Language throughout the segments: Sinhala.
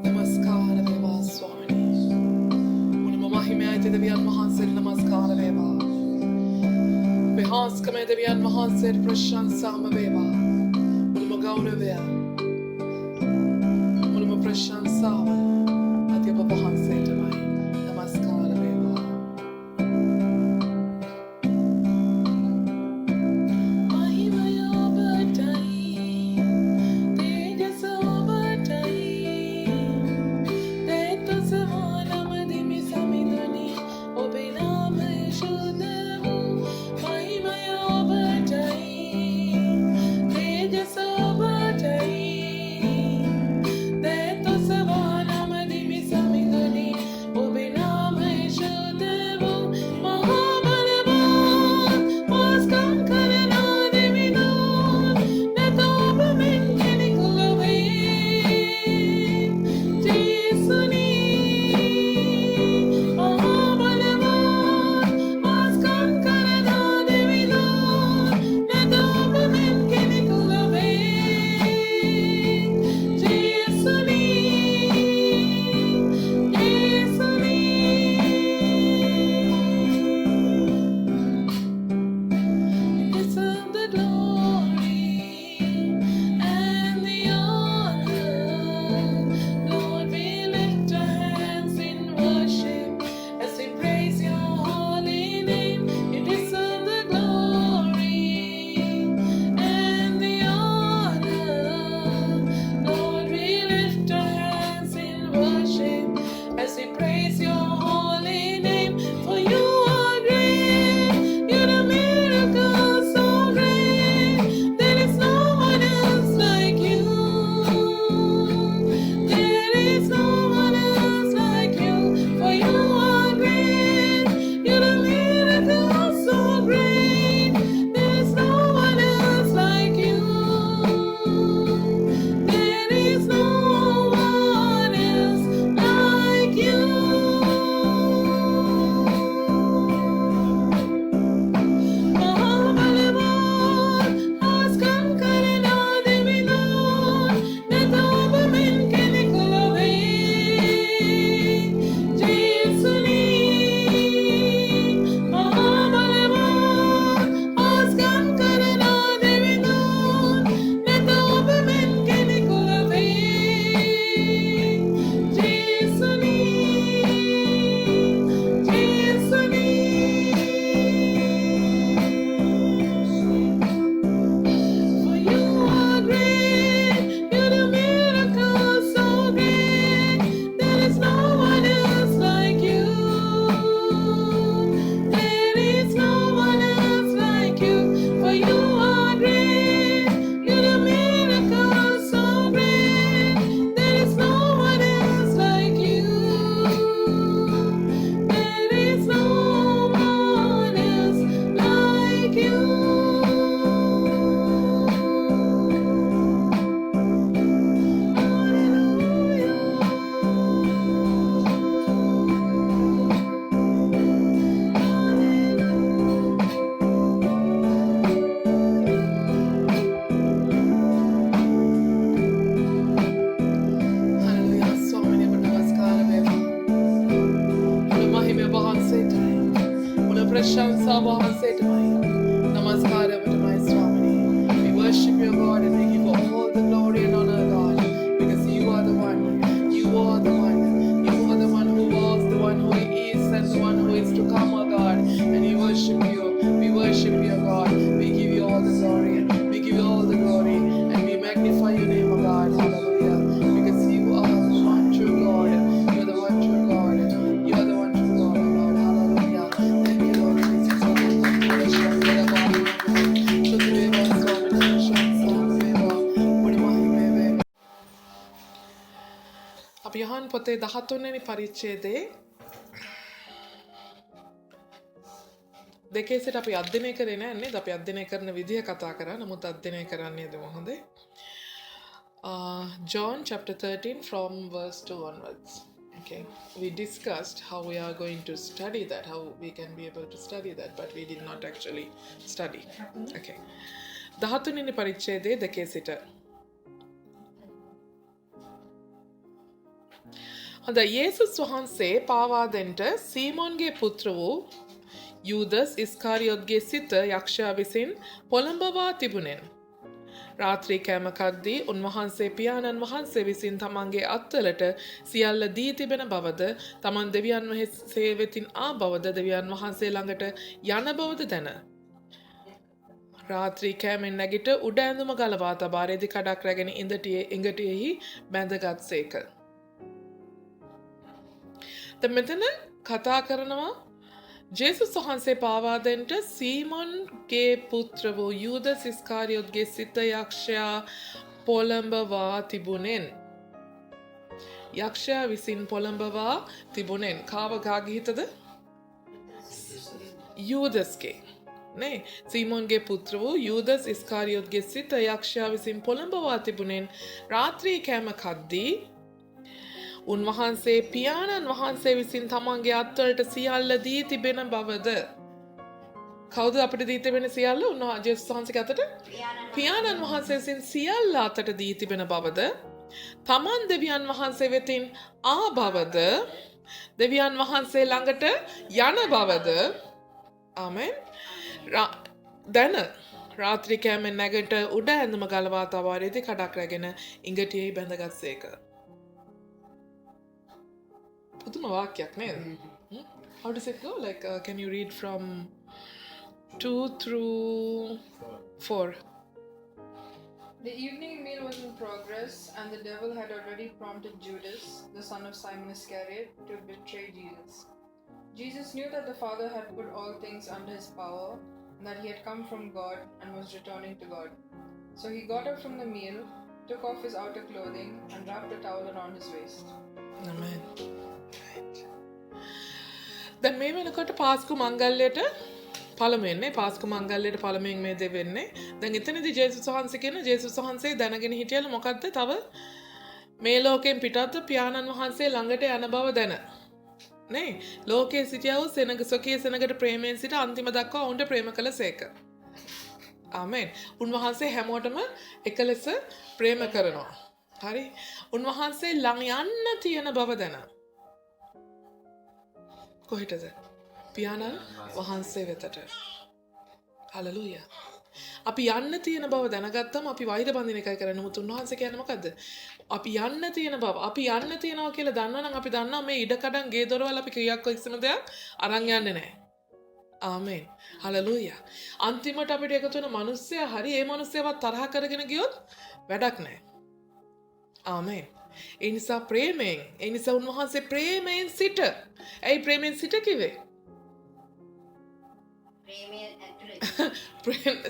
Namaskara Swami. Unamahimaya Deviyan Mahansir Namaskara Veva. Vihanskame Deviyan Mahansir Prashansama Veva. Unamagauna Vea. Unama Prashansama. Adyapa Mahansir Tamai. Namaskara Veva. Mahimaya Bhatai. Tejas Bhatai. Teto Savanamadi Samidani. Obinam Shudamu. Mahimaya Bhatai. Tejas Bhatai. Teto Savanamadi Samidani. Obinam Shudamu. Mahabalavan. Maskam Karana Devidan. Netopamin Kenikulave. Jesuni. Mahabalavan. Maskam Karana Devidan. Netopamin Kenikulave. Jesuni. Deserve the glory and the honor. Lord, we lift our hands in worship as we praise your holy name. You deserve the glory and the honor. Lord, we lift our hands in worship as we praise your holy name. For you are great, you're a miracle so great. There is no one else like you. There is no one else like you. For you are great, you're a miracle so great. There is no one else like you. There is no one else like you. Mahabalavan, Askam Karana Devidan, Netopamin Kenikulave. Jesuni. Mahabalavan, Askam Karana Devidan, Netopamin Kenikulave. Jesuni. For you are great, you're a miracle so great. There is no one else like you. There is no one else like you. For you are great, you're a miracle so great. There is no one else like you. There is no one else like you. Hallelujah. So many namaskara Veva. Una mahime bahan setai. Una prashansa bahan setai. Namaskara Vadamai Swamini. We worship your God and we give you all the glory and honor, God, because you are the one. You are the one. You are the one who was, the one who is, and the one who is to come, oh God. And we worship you. We worship you, God. We give you all the glory. We give you all the glory. And we magnify your name, oh God. Hallelujah. Because you are the one true God. You're the one true God. You're the one true God, oh God. Hallelujah. Thank you, Lord Jesus. අපි යහන් පොතේ 13 වෙනි පරිච්ඡේදයේ දෙකේ සිට අපි අධ්‍යයනය කරේ නැහැ නේද? අපි අධ්‍යයනය කරන විදිහ කතා කරා. නමුත් අධ්‍යයනය කරන්නේ හොඳයි. John chapter 13 from verse 2 onwards. Okay, we discussed how we are going to study that, how we can be able to study that, but we did not actually study. Okay, 13 වෙනි පරිච්ඡේදයේ දෙකේ සිට හොඳයි යේසුස් වහන්සේ පාවා දෙන්න සීමෝන්ගේ පුත්‍ර වූ යූදස් ඉස්කාරියොත්ගේ සිත යක්ෂයා විසින් පොළඹවා තිබුණෙන්. රාත්‍රී කෑමකද්දී උන්වහන්සේ පියාණන් වහන්සේ විසින් තමන්ගේ අත්වලට සියල්ල දී තිබෙන බවද තමන් දෙවියන් වහන්සේ වෙතින් ආ බවද දෙවියන් වහන්සේ ළඟට යන බවද දැන. රාත්‍රී කෑමෙන් නැගිට උඩ ඇඳුම ගලවා තබා රෙදි කඩක් රැගෙන ඉඟටියෙහි බැඳගත්සේක. දැන් මෙතන කතා කරනවා ජේසුස් වහන්සේ පාවා දෙන්න සීමොන්ගේ පුත්‍ර වූ යූදස් ඉස්කාරියොත්ගේ සිත යක්ෂයා පොළඹවා තිබුණෙන්. යක්ෂයා විසින් පොළඹවා තිබුණෙන්. කාගේ හිතද? යූදස්ගේ. නේ සීමොන්ගේ පුත්‍ර වූ යූදස් ඉස්කාරියොත්ගේ සිත යක්ෂයා විසින් පොළඹවා තිබුණෙන් රාත්‍රී කෑම කද්දී උන්වහන්සේ පියාණන් වහන්සේ විසින් තමන්ගේ අත්වලට සියල්ල දී තිබෙන බවද. කවුද අපිට දී තිබෙන සියල්ල? උන්වහන්සේ ජේසුස් වහන්සේගේ අතට පියාණන් වහන්සේ විසින් සියල්ල අතට දී තිබෙන බවද තමන් දෙවියන් වහන්සේ වෙතින් ආ බවද දෙවියන් වහන්සේ ළඟට යන බවද ආමෙන් දැන රාත්‍රී කෑමෙන් නැගට උඩ ඇඳුම ගලවා තබා රෙදි කඩක් රැගෙන ඉඟටියෙහි බැඳගත්සේක. පුදුම වාක්‍යයක් නේද? How does it go? Like, can you read from 2 through 4? The evening meal was in progress, and the devil had already prompted Judas, the son of Simon Iscariot, to betray Jesus. Jesus knew that the Father had put all things under his power, and that he had come from God and was returning to God. So he got up from the meal, took off his outer clothing, and wrapped a towel around his waist. Amen. දැන් මේ වෙනකොට පාස්කු මංගල්‍යයට පළමුවෙන්නේ පාස්කු මංගල්‍යයට පළමුවෙන් මේ දේ වෙන්නේ. දැන් එතනදී ජේසුස් වහන්සේ කියන ජේසුස් වහන්සේ දැනගෙන හිටියලු මොකද්ද? තව මේ ලෝකෙන් පිටත් පියාණන් වහන්සේ ළඟට යන බව දැන. නේ ලෝකයේ සිටියා වූ සෙනග සොකී සෙනගට ප්‍රේමයෙන් සිට අන්තිම දක්වා ඔවුන්ට ප්‍රේම කළසේක. ආමෙන්. උන්වහන්සේ හැමෝටම එක ලෙස ප්‍රේම කරනවා. හරි. උන්වහන්සේ ළඟ යන්න තියෙන බව දැන. කොහෙටද? පියාණන් වහන්සේ වෙතට. හලෙලූයා. අපි යන්න තියෙන බව දැනගත්තම අපි වෛර බඳින එකයි කරන්නේ. මුත් උන්වහන්සේ කියන්නේ මොකද්ද? අපි යන්න තියෙන බව. අපි යන්න තියනවා කියලා දන්නවනම් අපි දන්නවා මේ ඉඩකඩම් ගේ දොරවල් අපි ක්‍රියාවක් කිසිම දෙයක් අරන් යන්නේ නැහැ. ආමෙන්. හලෙලූයා. අන්තිමට අපිට එකතු වෙන මිනිස්සයා හරි ඒ මිනිස්සයවත් තරහ කරගෙන ගියොත් වැඩක් නැහැ. ආමෙන්. ඒ නිසා ප්‍රේමයෙන්, ඒ නිසා උන්වහන්සේ ප්‍රේමයෙන් සිට. ඇයි ප්‍රේමයෙන් සිට කිව්වේ?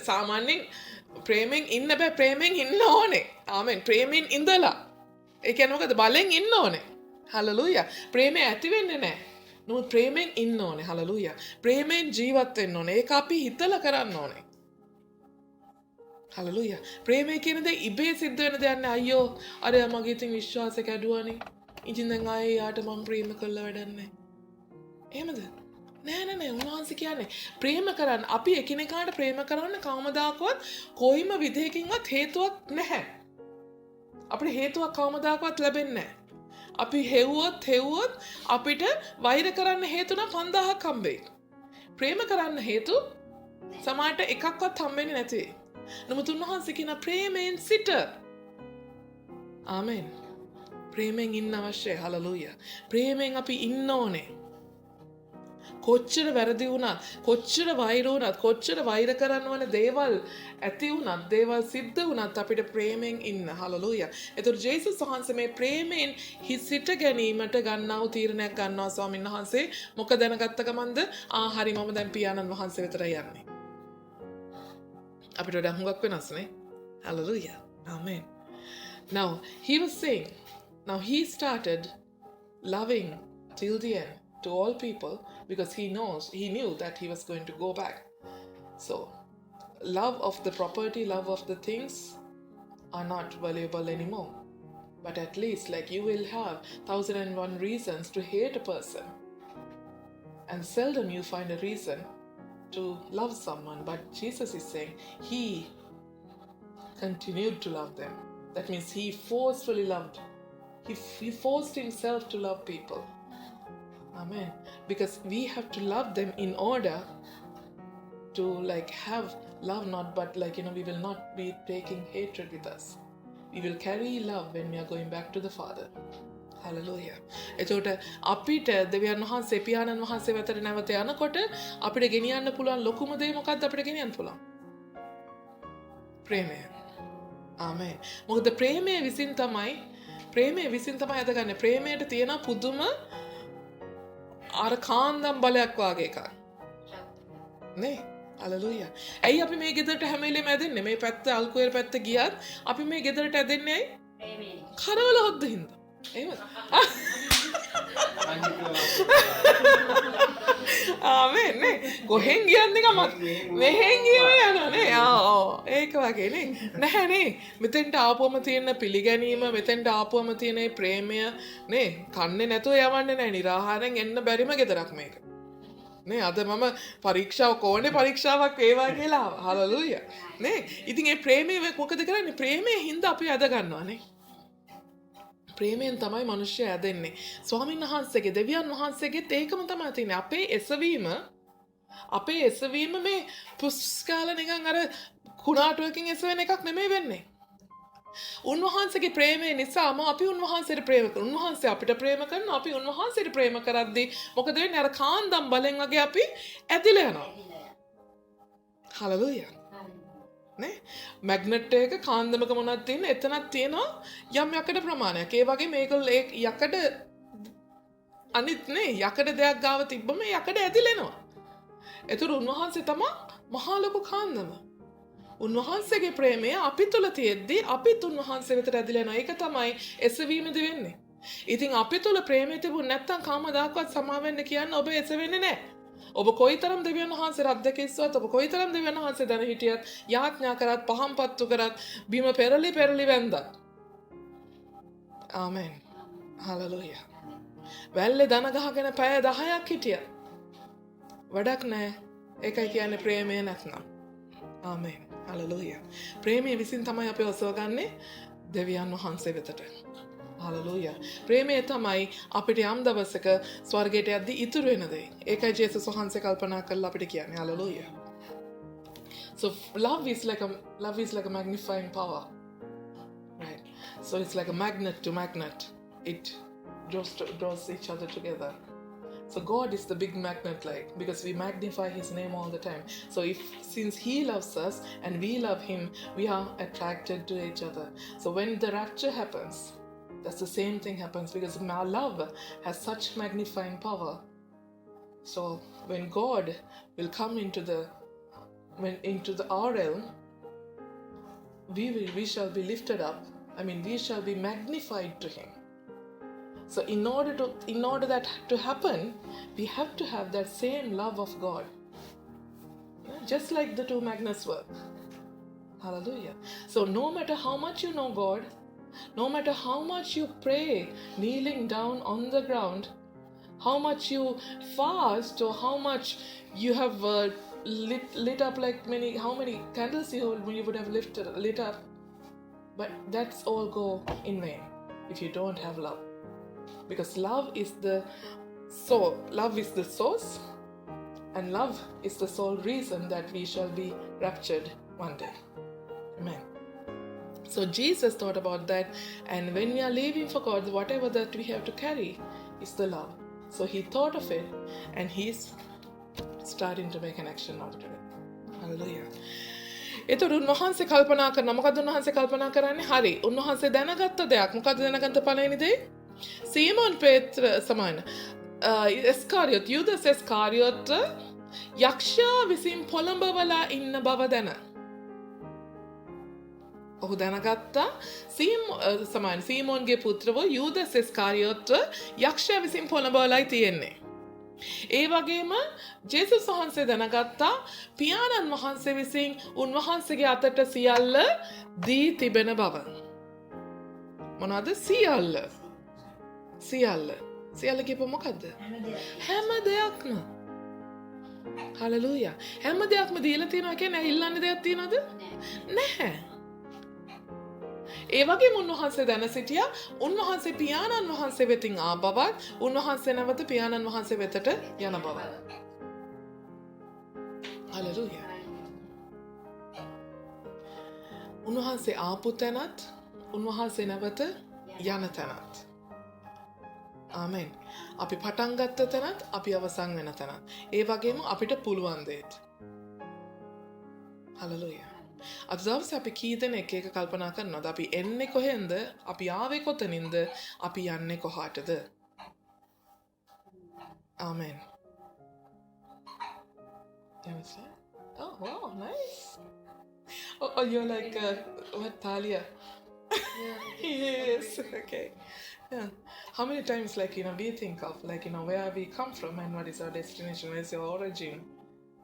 සාමාන්‍යයෙන් ප්‍රේමයෙන් ඉන්න බෑ, ප්‍රේමයෙන් ඉන්න ඕනේ. ආමෙන්. ප්‍රේමයෙන් ඉඳලා. ඒ කියන්නේ මොකද? බලෙන් ඉන්න ඕනේ. හලෙලූයා. ප්‍රේමය ඇති වෙන්නේ නැහැ. නමුත් ප්‍රේමයෙන් ඉන්න ඕනේ. හලෙලූයා. ප්‍රේමයෙන් ජීවත් වෙන්න ඕනේ. ඒක අපි හිතලා කරන්න ඕනේ. හලෙලූයා. ප්‍රේමය කියන දේ ඉබේ සිද්ධ වෙන දෙයක් නෑ. අයියෝ අර මගේ ඉතින් විශ්වාසය කැඩුවානේ. ඉතින් දැන් ආයේ යාට මම ප්‍රේම කළා වැඩක් නෑ. එහෙමද? නෑ. උන්වහන්සේ කියන්නේ ප්‍රේම කරන්න. අපි එකිනෙකාට ප්‍රේම කරන්න කවමදාකවත් කොයිම විදිහකින්වත් හේතුවක් නැහැ. අපිට හේතුවක් කවමදාකවත් ලැබෙන්නේ නැහැ. අපි හෙව්වොත් අපිට වෛර කරන්න හේතු නම් 5000ක් හම්බෙයි. ප්‍රේම කරන්න හේතු සමහරට එකක්වත් හම්බෙන්නේ නැති. නමුත් උන්වහන්සේ කියන ප්‍රේමයෙන් සිට. ආමෙන්. ප්‍රේමයෙන් ඉන්න අවශ්‍යයි. හලෙලූයා. ප්‍රේමයෙන් අපි ඉන්න ඕනේ. කොච්චර වැරදි වුණත්, කොච්චර වෛර වුණත්, කොච්චර වෛර කරන්න ඕන දේවල් ඇති වුණත්, දේවල් සිද්ධ වුණත් අපිට ප්‍රේමයෙන් ඉන්න. හලෙලූයා. ඒතර ජේසුස් වහන්සේ මේ ප්‍රේමයෙන් සිට ගැනීමට ගන්නා වූ තීරණයක් ගන්නවා ස්වාමීන් වහන්සේ. මොක දැනගත්ත ගමන්ද? හරි මම දැන් පියාණන් වහන්සේ වෙතට යන්නේ. අපිට වඩා හුඟක් වෙනස් නේ. Hallelujah. Amen. Now, he was saying, now he started loving till the end to all people because he knew that he was going to go back. So, love of the property, love of the things are not valuable anymore. But at least like you will have 1001 reasons to hate a person. And seldom you find a reason to love someone, but Jesus is saying he continued to love them. That means he forcefully loved he forced himself to love people. Amen. Because we have to love them in order to like have love, not but like we will not be taking hatred with us. We will carry love when we are going back to the Father. Hallelujah. එතකොට අපිට දෙවියන් වහන්සේ පියාණන් වහන්සේ වෙතට නැවත යනකොට අපිට ගෙනියන්න පුළුවන් ලොකුම දේ මොකක්ද අපිට ගෙනියන්න පුළුවන්? ප්‍රේමය. ආමේන්. මොකද ප්‍රේමය විසින් තමයි අදගන්නේ. ප්‍රේමයට තියෙන පුදුම අර කාන්දම් බලයක් වාගේ එකක්. නේ? හලෙලූයා. ඇයි අපි මේ ගෙදරට හැම වෙලේම ඇදෙන්නේ? මේ පැත්ත අල්කුවේර පැත්ත ගියත් අපි මේ ගෙදරට ඇදෙන්නේ ඇයි? ප්‍රේමයෙන්. කරවල හොද්ද හින්දා. එහෙමද? ආමේන් නේ. කොහෙන් ගියත් නිකන් මෙහෙන් ගියම යනවා නේ. ඒක වගේ නේ. නැහැ නේ. මෙතෙන්ට ආපුවම තියෙන පිළිගැනීම, මෙතෙන්ට ආපුවම තියෙන ප්‍රේමය නේ. කන්නේ නැතුව යවන්නේ නැහැ. නිරාහාරයෙන් එන්න බැරිම ගෙදරක් මේක. නේ අද මම පරීක්ෂාවක් ඕනේ පරීක්ෂාවක් වේවා කියලා. හලෙලූයා. නේ. ඉතින් මේ ප්‍රේමය මොකද කරන්නේ? ප්‍රේමයෙන් හින්දා අපි අද ගන්නවා නේ. ප්‍රේමයෙන් තමයි මිනිස්සු ඇදෙන්නේ. ස්වාමීන් වහන්සේගේ දෙවියන් වහන්සේගෙත් ඒකම තමයි තියෙන්නේ. අපේ එසවීම මේ පුස්කාල නිකන් අර කුණාටුවකින් එසවෙන එකක් නෙමෙයි වෙන්නේ. උන්වහන්සේගේ ප්‍රේමය නිසාම අපි උන්වහන්සේට ප්‍රේම කරනවා. උන්වහන්සේ අපිට ප්‍රේම කරනවා. අපි උන්වහන්සේට ප්‍රේම කරද්දී මොකද වෙන්නේ? අර කාන්දම් බලෙන් වගේ අපි ඇදිලා යනවා. හලෙලූයා. නේ මැග්නට් එක කාන්දමක මොනවද තියෙන්නේ? එතනක් තියෙනවා යම් යකඩ ප්‍රමාණයක්. ඒ වගේ මේක යකඩ අනිත් නේ යකඩ දෙයක් ගාව තිබ්බම යකඩ ඇදිලෙනවා. ඒතර උන්වහන්සේ තමයි මහා ලොකු කාන්දම. උන්වහන්සේගේ ප්‍රේමය අපි තුල තියෙද්දි අපිත් උන්වහන්සේ වෙතට ඇදිලා යනවා. ඒක තමයි එසවීමද වෙන්නේ. ඉතින් අපි තුල ප්‍රේමය තිබුණ නැත්නම් කවමදාකවත් සමා වෙන්න කියන්නේ ඔබ එසවෙන්නේ නැහැ. ඔබ කොයිතරම් දෙවියන් වහන්සේ රද්දක ඉස්සුවත් ඔබ කොයිතරම් දෙවියන් වහන්සේ දැන හිටියත් යාඥා කරත් පහම් පත්තු කරත් බිම පෙරලි වැන්දත් ආමෙන් හලෙලූයා. වැල්ලේ දන ගහගෙන පැය 10ක් හිටියත් වැඩක් නැහැ. ඒකයි කියන්නේ ප්‍රේමය නැත්නම්. ආමෙන් හලෙලූයා. ප්‍රේමය විසින් තමයි අපි ඔසවගන්නේ දෙවියන් වහන්සේ වෙතට. හලෙලූයා. ප්‍රේමය තමයි අපිට යම් දවසක ස්වර්ගයට යද්දී ඉතුරු වෙන දේ. ඒකයි ජේසුස් වහන්සේ කල්පනා කරලා අපිට කියන්නේ. Hallelujah. So love is like a magnifying power. Right. So it's like a magnet to magnet. It draws each other together. So God is the big magnet, like, because we magnify his name all the time. So since he loves us and we love him, we are attracted to each other. So when the rapture happens, that's the same thing happens, because our love has such magnifying power. So when God will come into our realm, we shall be lifted up. We shall be magnified to him. So in order that to happen, we have to have that same love of God. Just like the two magnets work. Hallelujah. So no matter how much you know God, no matter how much you pray kneeling down on the ground, how much you fast, or how much you have lit up like how many candles you would have lit up, but that's all go in vain if you don't have love. Because love is the source, and love is the sole reason that we shall be raptured one day. Amen. So Jesus thought about that, and when we are leaving for God, whatever that we have to carry is the love. So he thought of it, and he's starting to make an action out of it. Hallelujah. එතකොට උන්වහන්සේ කල්පනා කරනවා. මොකද උන්වහන්සේ කල්පනා කරන්නේ? හරි. උන්වහන්සේ දැනගත්ත දෙයක්. මොකද දැනගත්ත පළවෙනි දේ? සීමෝන් පේත්‍ර සමාන එස්කාරියොත් යුදස් එස්කාරියොත් යක්ෂයා විසින් පොළඹවලා ඉන්න බව දැන. ඔහු දැනගත්තා සීමෝන්ගේ පුත්‍රව යුදස් එස්කාරියොත් යක්ෂයා විසින් පොළඹවලායි තියෙන්නේ. ඒ වගේම ජේසුස් වහන්සේ දැනගත්තා පියාණන් වහන්සේ විසින් උන්වහන්සේගේ අතට සියල්ල දී තිබෙන බව. මොනවද සියල්ල? සියල්ල කියපුව මොකද්ද? හැම දෙයක්ම. හලෙලූයා. හැම දෙයක්ම දීලා තියෙනවා කියන්නේ ඉල්ලන්න දෙයක් තියනවද? නැහැ. ඒ වගේම උන්වහන්සේ දැන සිටියා උන්වහන්සේ පියාණන් වහන්සේ වෙතින් ආ බවත් උන්වහන්සේ නැවත පියාණන් වහන්සේ වෙතට යන බව. හලෙලූයා. උන්වහන්සේ ආපු තැනත් උන්වහන්සේ නැවත යන තැනත්. ආමෙන්. අපි පටන් ගත්ත තැනත් අපි අවසන් වෙන තැනත්. ඒ වගේම අපිට පුළුවන් දෙයට. හලෙලූයා. අද දවසේ අපි කී දෙනෙක් එක කල්පනා කරනවද? අපි එන්නේ කොහෙන්ද? අපි ආවේ කොතනින්ද? අපි යන්නේ කොහාටද? ආමෙන්. Oh, wow, nice. Oh, you're like, what, Talia? Yes, okay. Yeah. How many times, like, we think of, like, where we come from and what is our destination, where is your origin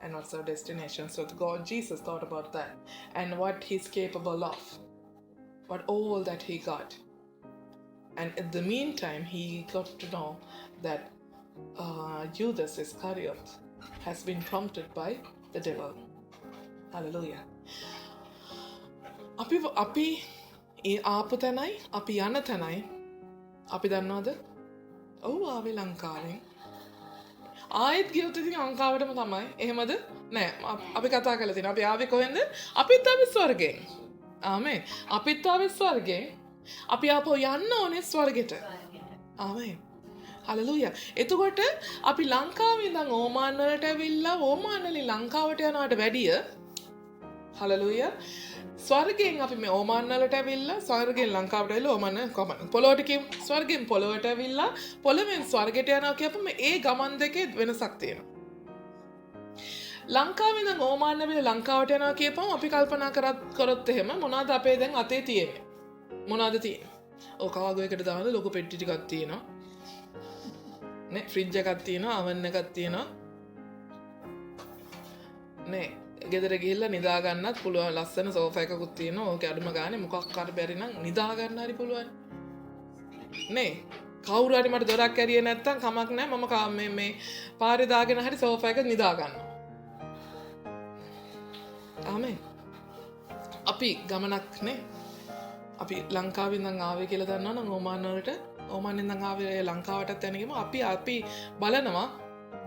and what's our destination. So God, Jesus thought about that and what he's capable of, what all that he got. And in the meantime, he got to know that Judas Iscariot has been prompted by the devil. Hallelujah. අපි ඒ ආපු තැනයි අපි යන තැනයි අපි දන්නවද? ඔව් ආවේ ලංකාවෙන්. ආයෙත් ගියොත් ඉතින් ලංකාවටම තමයි. එහෙමද? නෑ. අපි කතා කරලා තියෙනවා. අපි ආවේ කොහෙන්ද? අපිත් ආවේ ස්වර්ගෙන්. ආමෙන්. අපිත් ආවේ ස්වර්ගෙන්. අපි ආපහු යන්න ඕනේ ස්වර්ගෙට. ආමෙන්. හලෙලූයා. එතකොට අපි ලංකාවේ ඉඳන් ඕමාන් වලට ඇවිල්ලා ඕමාන් වලින් ලංකාවට යනවට වැඩිය හලෙලූයා ස්වර්ගයෙන් අපි මේ ඕමාන් වලට ඇවිල්ලා ස්වර්ගයෙන් ලංකාවට ඇවිල්ලා ඕමාන් කොහමද පොළොවට කියමු ස්වර්ගයෙන් පොළොවට ඇවිල්ලා පොළොවෙන් ස්වර්ගයට යනවා කියපම ඒ ගමන් දෙකේ වෙනසක් තියෙනවා. ලංකාවේ ඉඳන් ඕමාන් ඇවිල්ලා ලංකාවට යනවා කියපම අපි කල්පනා කරොත් එහෙම මොනවාද අපේ දැන් අතේ තියෙන්නේ? මොනවාද තියෙන්නේ? ඔය කාගෝ එකට දාන ලොකු පෙට්ටි ටිකක් තියෙනවා. නේ ෆ්‍රිජ් එකක් තියෙනවා, oven එකක් තියෙනවා. නේ ගෙදර ගිහිල්ලා නිදා ගන්නත් පුළුවන් ලස්සන සෝෆා එකකුත් තියෙනවා. ඕකේ අඩුම ගානේ මොකක් හරි බැරි නම් නිදා ගන්න හරි පුළුවන්. නේ කවුරු හරි මට දොරක් ඇරියේ නැත්තම් කමක් නැහැ. මම මේ පාරේ දාගෙන හරි සෝෆා එක නිදා ගන්නවා. ආමෙන්. අපි ගමනක් නේ. අපි ලංකාවෙන් ඉඳන් ආවේ කියලා දන්නවනම් ඕමාන් වලට ඕමාන් ඉඳන් ආවේ ලංකාවටත් යන ගියම අපි බලනවා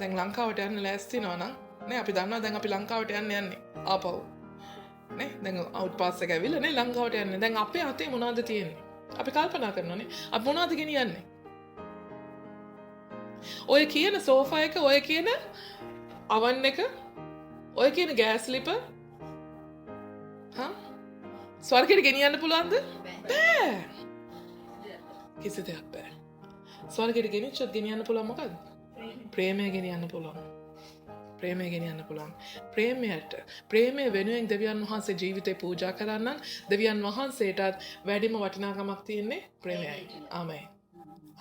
දැන් ලංකාවට යන්න ලෑස්ති වෙනවා නම් නේ අපි දන්නවා දැන් අපි ලංකාවට යන්නේ ආපහු නේ දැන් අවුට් පාස් එක ඇවිල්ලා නේ ලංකාවට යන්නේ දැන් අපේ අතේ මොනවද තියෙන්නේ අපි කල්පනා කරනවානේ අපි මොනවද ගෙනියන්නේ ඔය කියන සෝෆා එක ඔය කියන oven එක ඔය කියන ගෑස් ලිපර් ස්වර්ගයට ගෙනියන්න පුළුවන්ද බෑ කිසි දෙයක් බෑ ස්වර්ගයට ගෙනිච්චොත් ගෙනියන්න පුළුවන් මොකද්ද ප්‍රේමය ගෙනියන්න පුළුවන් ප්‍රේමය ගෙනියන්න පුළුවන් ප්‍රේමය වෙනුවෙන් දෙවියන් වහන්සේ ජීවිතේ පූජා කරන්න දෙවියන් වහන්සේටත් වැඩිම වටිනාකමක් තියෙන්නේ ප්‍රේමයයි ආමෙන්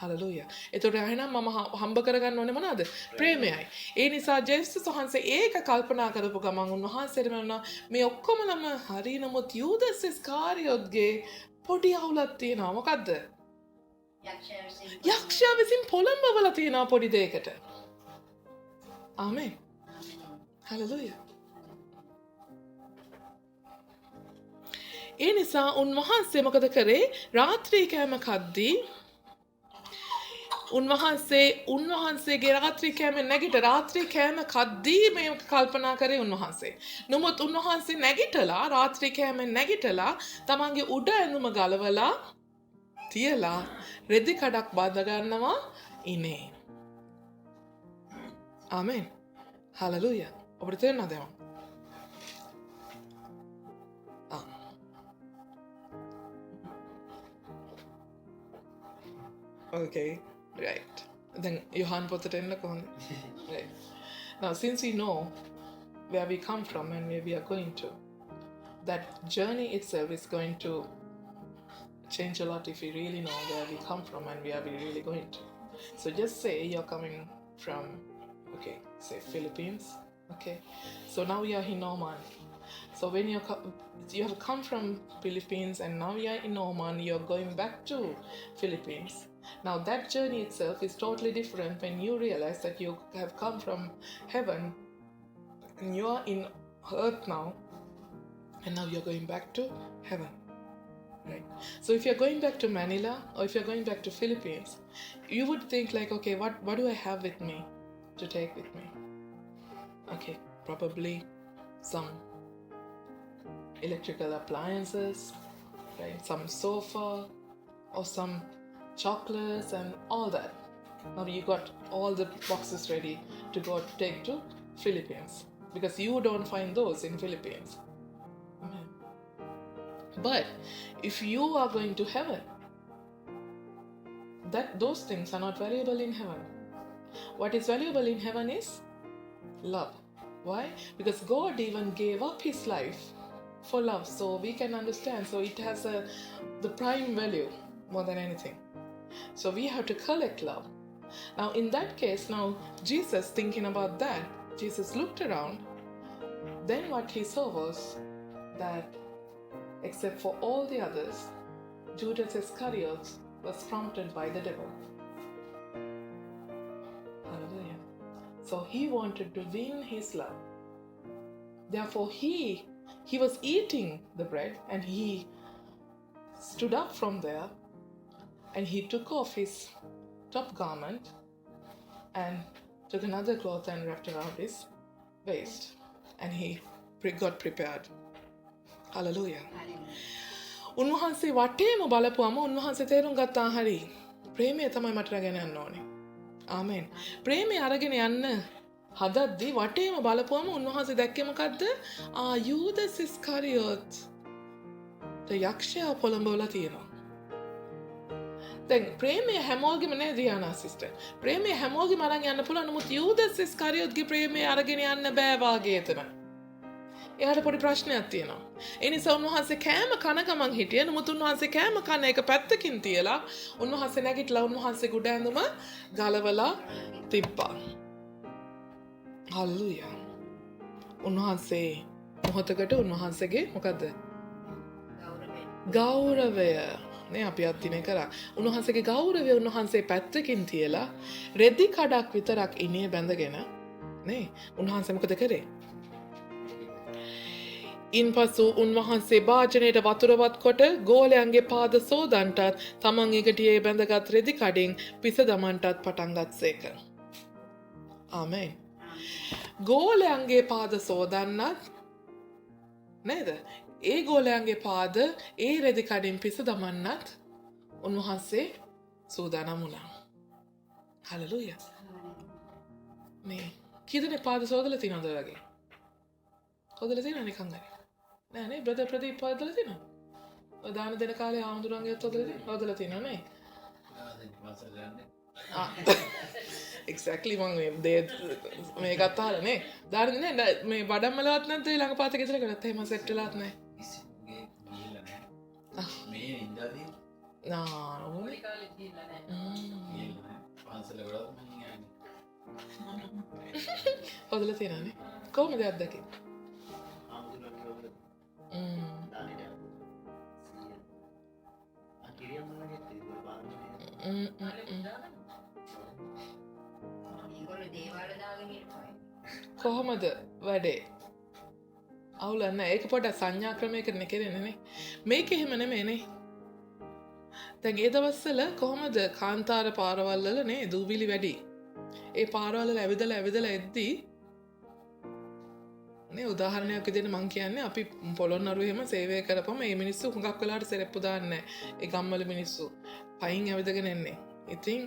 හලෙලූයා එතකොට එහෙනම් මම හම්බ කරගන්න ඕනේ මොනවද ප්‍රේමයයි ඒ නිසා ජේසුස් වහන්සේ ඒක කල්පනා කරපු ගමන් උන්වහන්සේට මම මේ ඔක්කොමලම හරි නමුත් යූදස් ඉස්කාරියොත්ගේ පොඩි අවුලක් තියෙනවා මොකද්ද යක්ෂයා විසින් පොළඹවලා තියෙනවා පොඩි දෙයකට ආමෙන් හලෙලූයා ඒ නිසා උන්වහන්සේ මොකද කරේ රාත්‍රී කෑම කද්දී උන්වහන්සේගේ රාත්‍රී කෑම නැගිට රාත්‍රී කෑම කද්දී මේ කල්පනා කරේ උන්වහන්සේ. නමුත් උන්වහන්සේ නැගිටලා රාත්‍රී කෑම නැගිටලා තමන්ගේ උඩ ඇඳුම ගලවලා තියලා රෙදි කඩක් බඳ ගන්නවා ඉනේ. ආමෙන්. හලෙලූයා. ඔබට තේරෙනවද එහෙනම්? Okay. Right. Then Johan put it in the corner. Right. Now, since we know where we come from and where we are going to, that journey itself is going to change a lot if we really know where we come from and where we really going to. So just say you're coming from, okay, say Philippines, okay. So now you're in Oman. So when you have come from Philippines and now you're in Oman, you're going back to Philippines. Now that journey itself is totally different when you realize that you have come from heaven and you are in earth now and now you're going back to heaven. Right. So if you're going back to Manila or if you're going back to Philippines, you would think like, okay, what do I have with me to take with me? Okay, probably some electrical appliances, right? Some sofa or some chocolates and all that. Now you got all the boxes ready to go take to Philippines because you don't find those in Philippines. Amen. But if you are going to heaven, those things are not valuable in heaven. What is valuable in heaven is love. Why? Because God even gave up his life for love, so we can understand. So it has the prime value more than anything. So we have to collect love. Now in that case, now Jesus, thinking about that, Jesus looked around. Then what he saw was that except for all the others, Judas Iscariot was prompted by the devil. Hallelujah. So he wanted to win his love. Therefore he was eating the bread and he stood up from there and he took off his top garment and took another cloth and wrapped around his waist and he got prepared. Hallelujah. උන්වහන්සේ වටේම බලපුවම උන්වහන්සේ තේරුම් ගත්තා හරි ප්‍රේමය තමයි මට රැගෙන යන්න ඕනේ. ආමෙන්. ප්‍රේමය අරගෙන යන්න හදද්දී වටේම බලපුවම උන්වහන්සේ දැක්කේ මොකද්ද? යූදස් ඉස්කාරියෝත් යක්ෂයා පොළඹවලා තියෙනවා. දැන් ප්‍රේමය හැමෝගෙම නේ දියානා සිස්ටර්. ප්‍රේමය හැමෝගෙම අරන් යන්න පුළුවන්. නමුත් යූදස් ඉස්කාරියෝත්ගේ ප්‍රේමය අරගෙන යන්න බෑ වාගේ එතන. එයාට පොඩි ප්‍රශ්නයක් තියෙනවා. ඒ නිසා උන්වහන්සේ කෑම කන ගමන් හිටියේ. නමුත් උන්වහන්සේ කෑම කන එක පැත්තකින් තියලා උන්වහන්සේ නැගිටලා උන්වහන්සේ ගුඩ ඇඳුම ගලවලා තිබ්බා. හල්ලුයා. උන්වහන්සේ මොහොතකට උන්වහන්සේගේ මොකද්ද? ගෞරවය නේ අපි අත්දින කරා. උන්වහන්සේගේ ගෞරවය උන්වහන්සේ පැත්තකින් තියලා රෙදි කඩක් විතරක් ඉනේ බැඳගෙන නේ උන්වහන්සේ මොකද කරේ? ඉන්පසු උන්වහන්සේ භාජනයට වතුරවත් කොට ගෝලයන්ගේ පාද සෝදන්ටත් තමන් එගටියේ බැඳගත් රෙදි කඩින් පිස දමන්ටත් පටන් ගත්සේක. ආමෙන්. ගෝලයන්ගේ පාද සෝදන්නත් නේද? ඒ ගෝලයන්ගේ පාද ඒ රෙදි කඩින් පිස දමන්නත් උන්වහන්සේ සූදානම් වුණා. හලෙලූයා. මේ කීදෙනෙක් පාද සෝදලා තියෙනවද වගේ? හොදලා තියෙනව නිකන් හරි. නෑ නේ බ්‍රදර් ප්‍රදීප් හොදලා තියෙනව. ඔය දාන දෙන කාලේ ආමුදුරන්ගේත් හොදලා තියෙනව නේ. එක්සැක්ට්ලි මම මේ ගත්තාලා නේ. දාන නේ මේ වඩම්මලවත් නැද්ද ළඟ පාත ගෙදර කරත් එහෙම සෙට් වෙලාත් නෑ. මේ ඉඳදී ඕනේ කාලේ ගිහිල්ලා නෑ. පාසල වලත් මම යන්නේ. හොදලා තියෙනවනේ. කොහොමද අත්දැකේ? කොහොමද වැඩේ? අවුල නැහැ. ඒක පොඩ්ඩක් සංඥා ක්‍රමයකට කෙරෙන්නේ නේ. මේක එහෙම නෙමෙයිනේ. දැන් ඒ දවස්වල කොහොමද කාන්තාර පාරවල් වල නේ දූවිලි වැඩි. ඒ පාරවල් වල ඇවිදලා එද්දී නේ උදාහරණයක් විදිහට මම කියන්නේ අපි පොළොන්නරුව එහෙම සේවය කරපම මේ මිනිස්සු හුඟක් වෙලාවට සෙරප්පු දාන්නේ නැහැ. ඒ ගම්වල මිනිස්සු පයින් ඇවිදගෙන එන්නේ. ඉතින්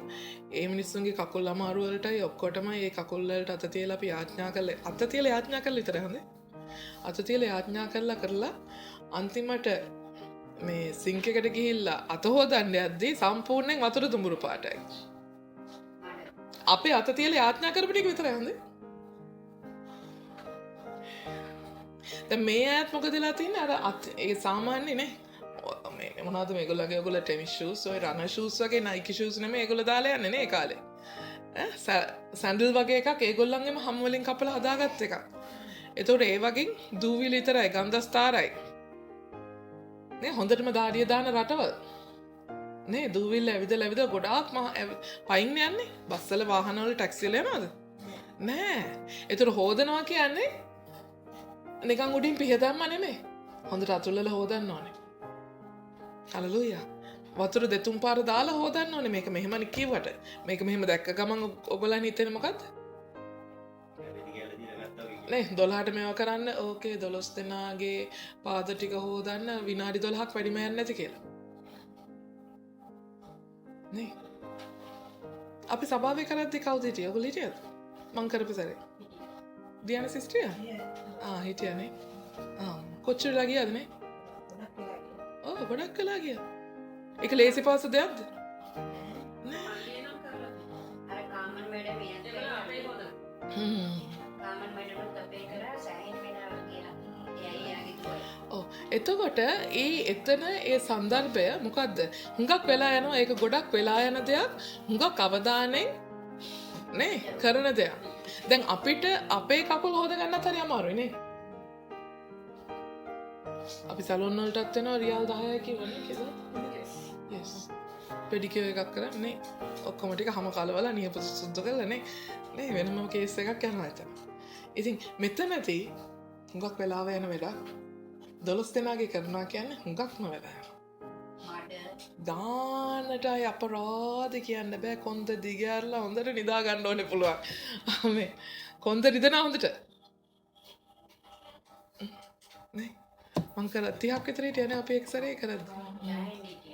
ඒ මිනිස්සුන්ගේ කකුල් අමාරු වලටයි ඔක්කොටම මේ කකුල් වලට අත තියලා අපි යාඥා කරලා අත තියලා යාඥා කරලා විතරයි හොඳේ. අත තියලා යාඥා කරලා අන්තිමට මේ සිංක් එකට ගිහිල්ලා අත හොදන්න යද්දී සම්පූර්ණයෙන් වතුර දුඹුරු පාටයි. අපි අත තියලා යාඥා කරපු ටික විතරයි හොඳේ. දැන් මේ ඇත් මොකද වෙලා තින්නේ අර ඒ සාමාන්‍ය නේ මේ මොනවද මේගොල්ලෝගේ ඔයගොල්ලෝ ටෙනිස් ෂූස් ඔය රනර් ෂූස් වගේ නයිකි ෂූස් නෙමෙයි ඒගොල්ලෝ දාලා යන්නේ නේ ඒ කාලේ ඈ සැන්ඩල් වගේ එකක් ඒගොල්ලන්ගෙම හැම වලින් කපලා හදාගත්ත එකක්. ඒතකොට ඒ වගේ දූවිලි විතරයි ගන්ධස්තරයි නේ හොඳටම දාඩිය දාන රටවල් නේ දූවිල්ල ඇවිදලා ගොඩාක් පයින් යන්නේ බස් වල වාහන වල ටැක්සි වල යනවද නෑ. ඒතකොට හොදනවා කියන්නේ නිකන් උඩින් පිහ දැම්ම නෙමෙයි. හොඳට අතුල්ලලා හොදන්න ඕනේ. හලලුයා. වතුර දෙතුන් පාර දාලා හොදන්න ඕනේ මේක මෙහෙමනේ කිව්වට. මේක මෙහෙම දැක්ක ගමන් ඔයගොල්ලන් හිතන්නේ මොකද්ද? නේ 12ට මේවා කරන්න ඕකේ 12 දෙනාගේ පාද ටික හොදන්න විනාඩි 12ක් වැඩිම යන්නේ නැති කියලා. නේ. අපි සභාවේ කරද්දි කවුද හිටියේ? ඔයගොල්ලෝ හිටියද? මං කරපු සැරේ. දියන සිස්ටර්? හිටියානේ. කොච්චරලා ගියාද නේ? ගොඩක් කළා ගියා. ඒක ලේසි පාස දෙයක්ද? එතකොට එතන ඒ සන්දර්භය මොකක්ද? හුඟක් වෙලා යනවා ඒක ගොඩක් වෙලා යන දෙයක් හුඟක් අවධානයෙන් නේ කරන දෙයක්. දැන් අපිට අපේ කකුල් හොද ගන්නත් හරි අමාරුයි නේ. අපි සැලොන් වලටත් යනවා රියල් 10යි කියවනේ කියලා. yes. පෙඩිකියර් එකක් කරන්නේ ඔක්කොම ටික හැම කලවල නියපොතු සුද්ධ කරලා නේ. නේ වෙනම කේස් එකක් යනවා එතන. ඉතින් මෙතනදී හුඟක් වෙලාව යන වෙලාව 12 දෙනාගේ කරනවා කියන්නේ හුඟක්ම වෙලා යනවා. දාන්නට අය අපරාධ කියන්න බෑ කොන්ද දිගෑරලා හොඳට නිදා ගන්න ඕනේ පුළුවන්. මේ කොන්ද රිදෙනා හොඳට. නේ මං කර 30ක් විතර හිටියනේ අපි එක්සරේ කරද්දී.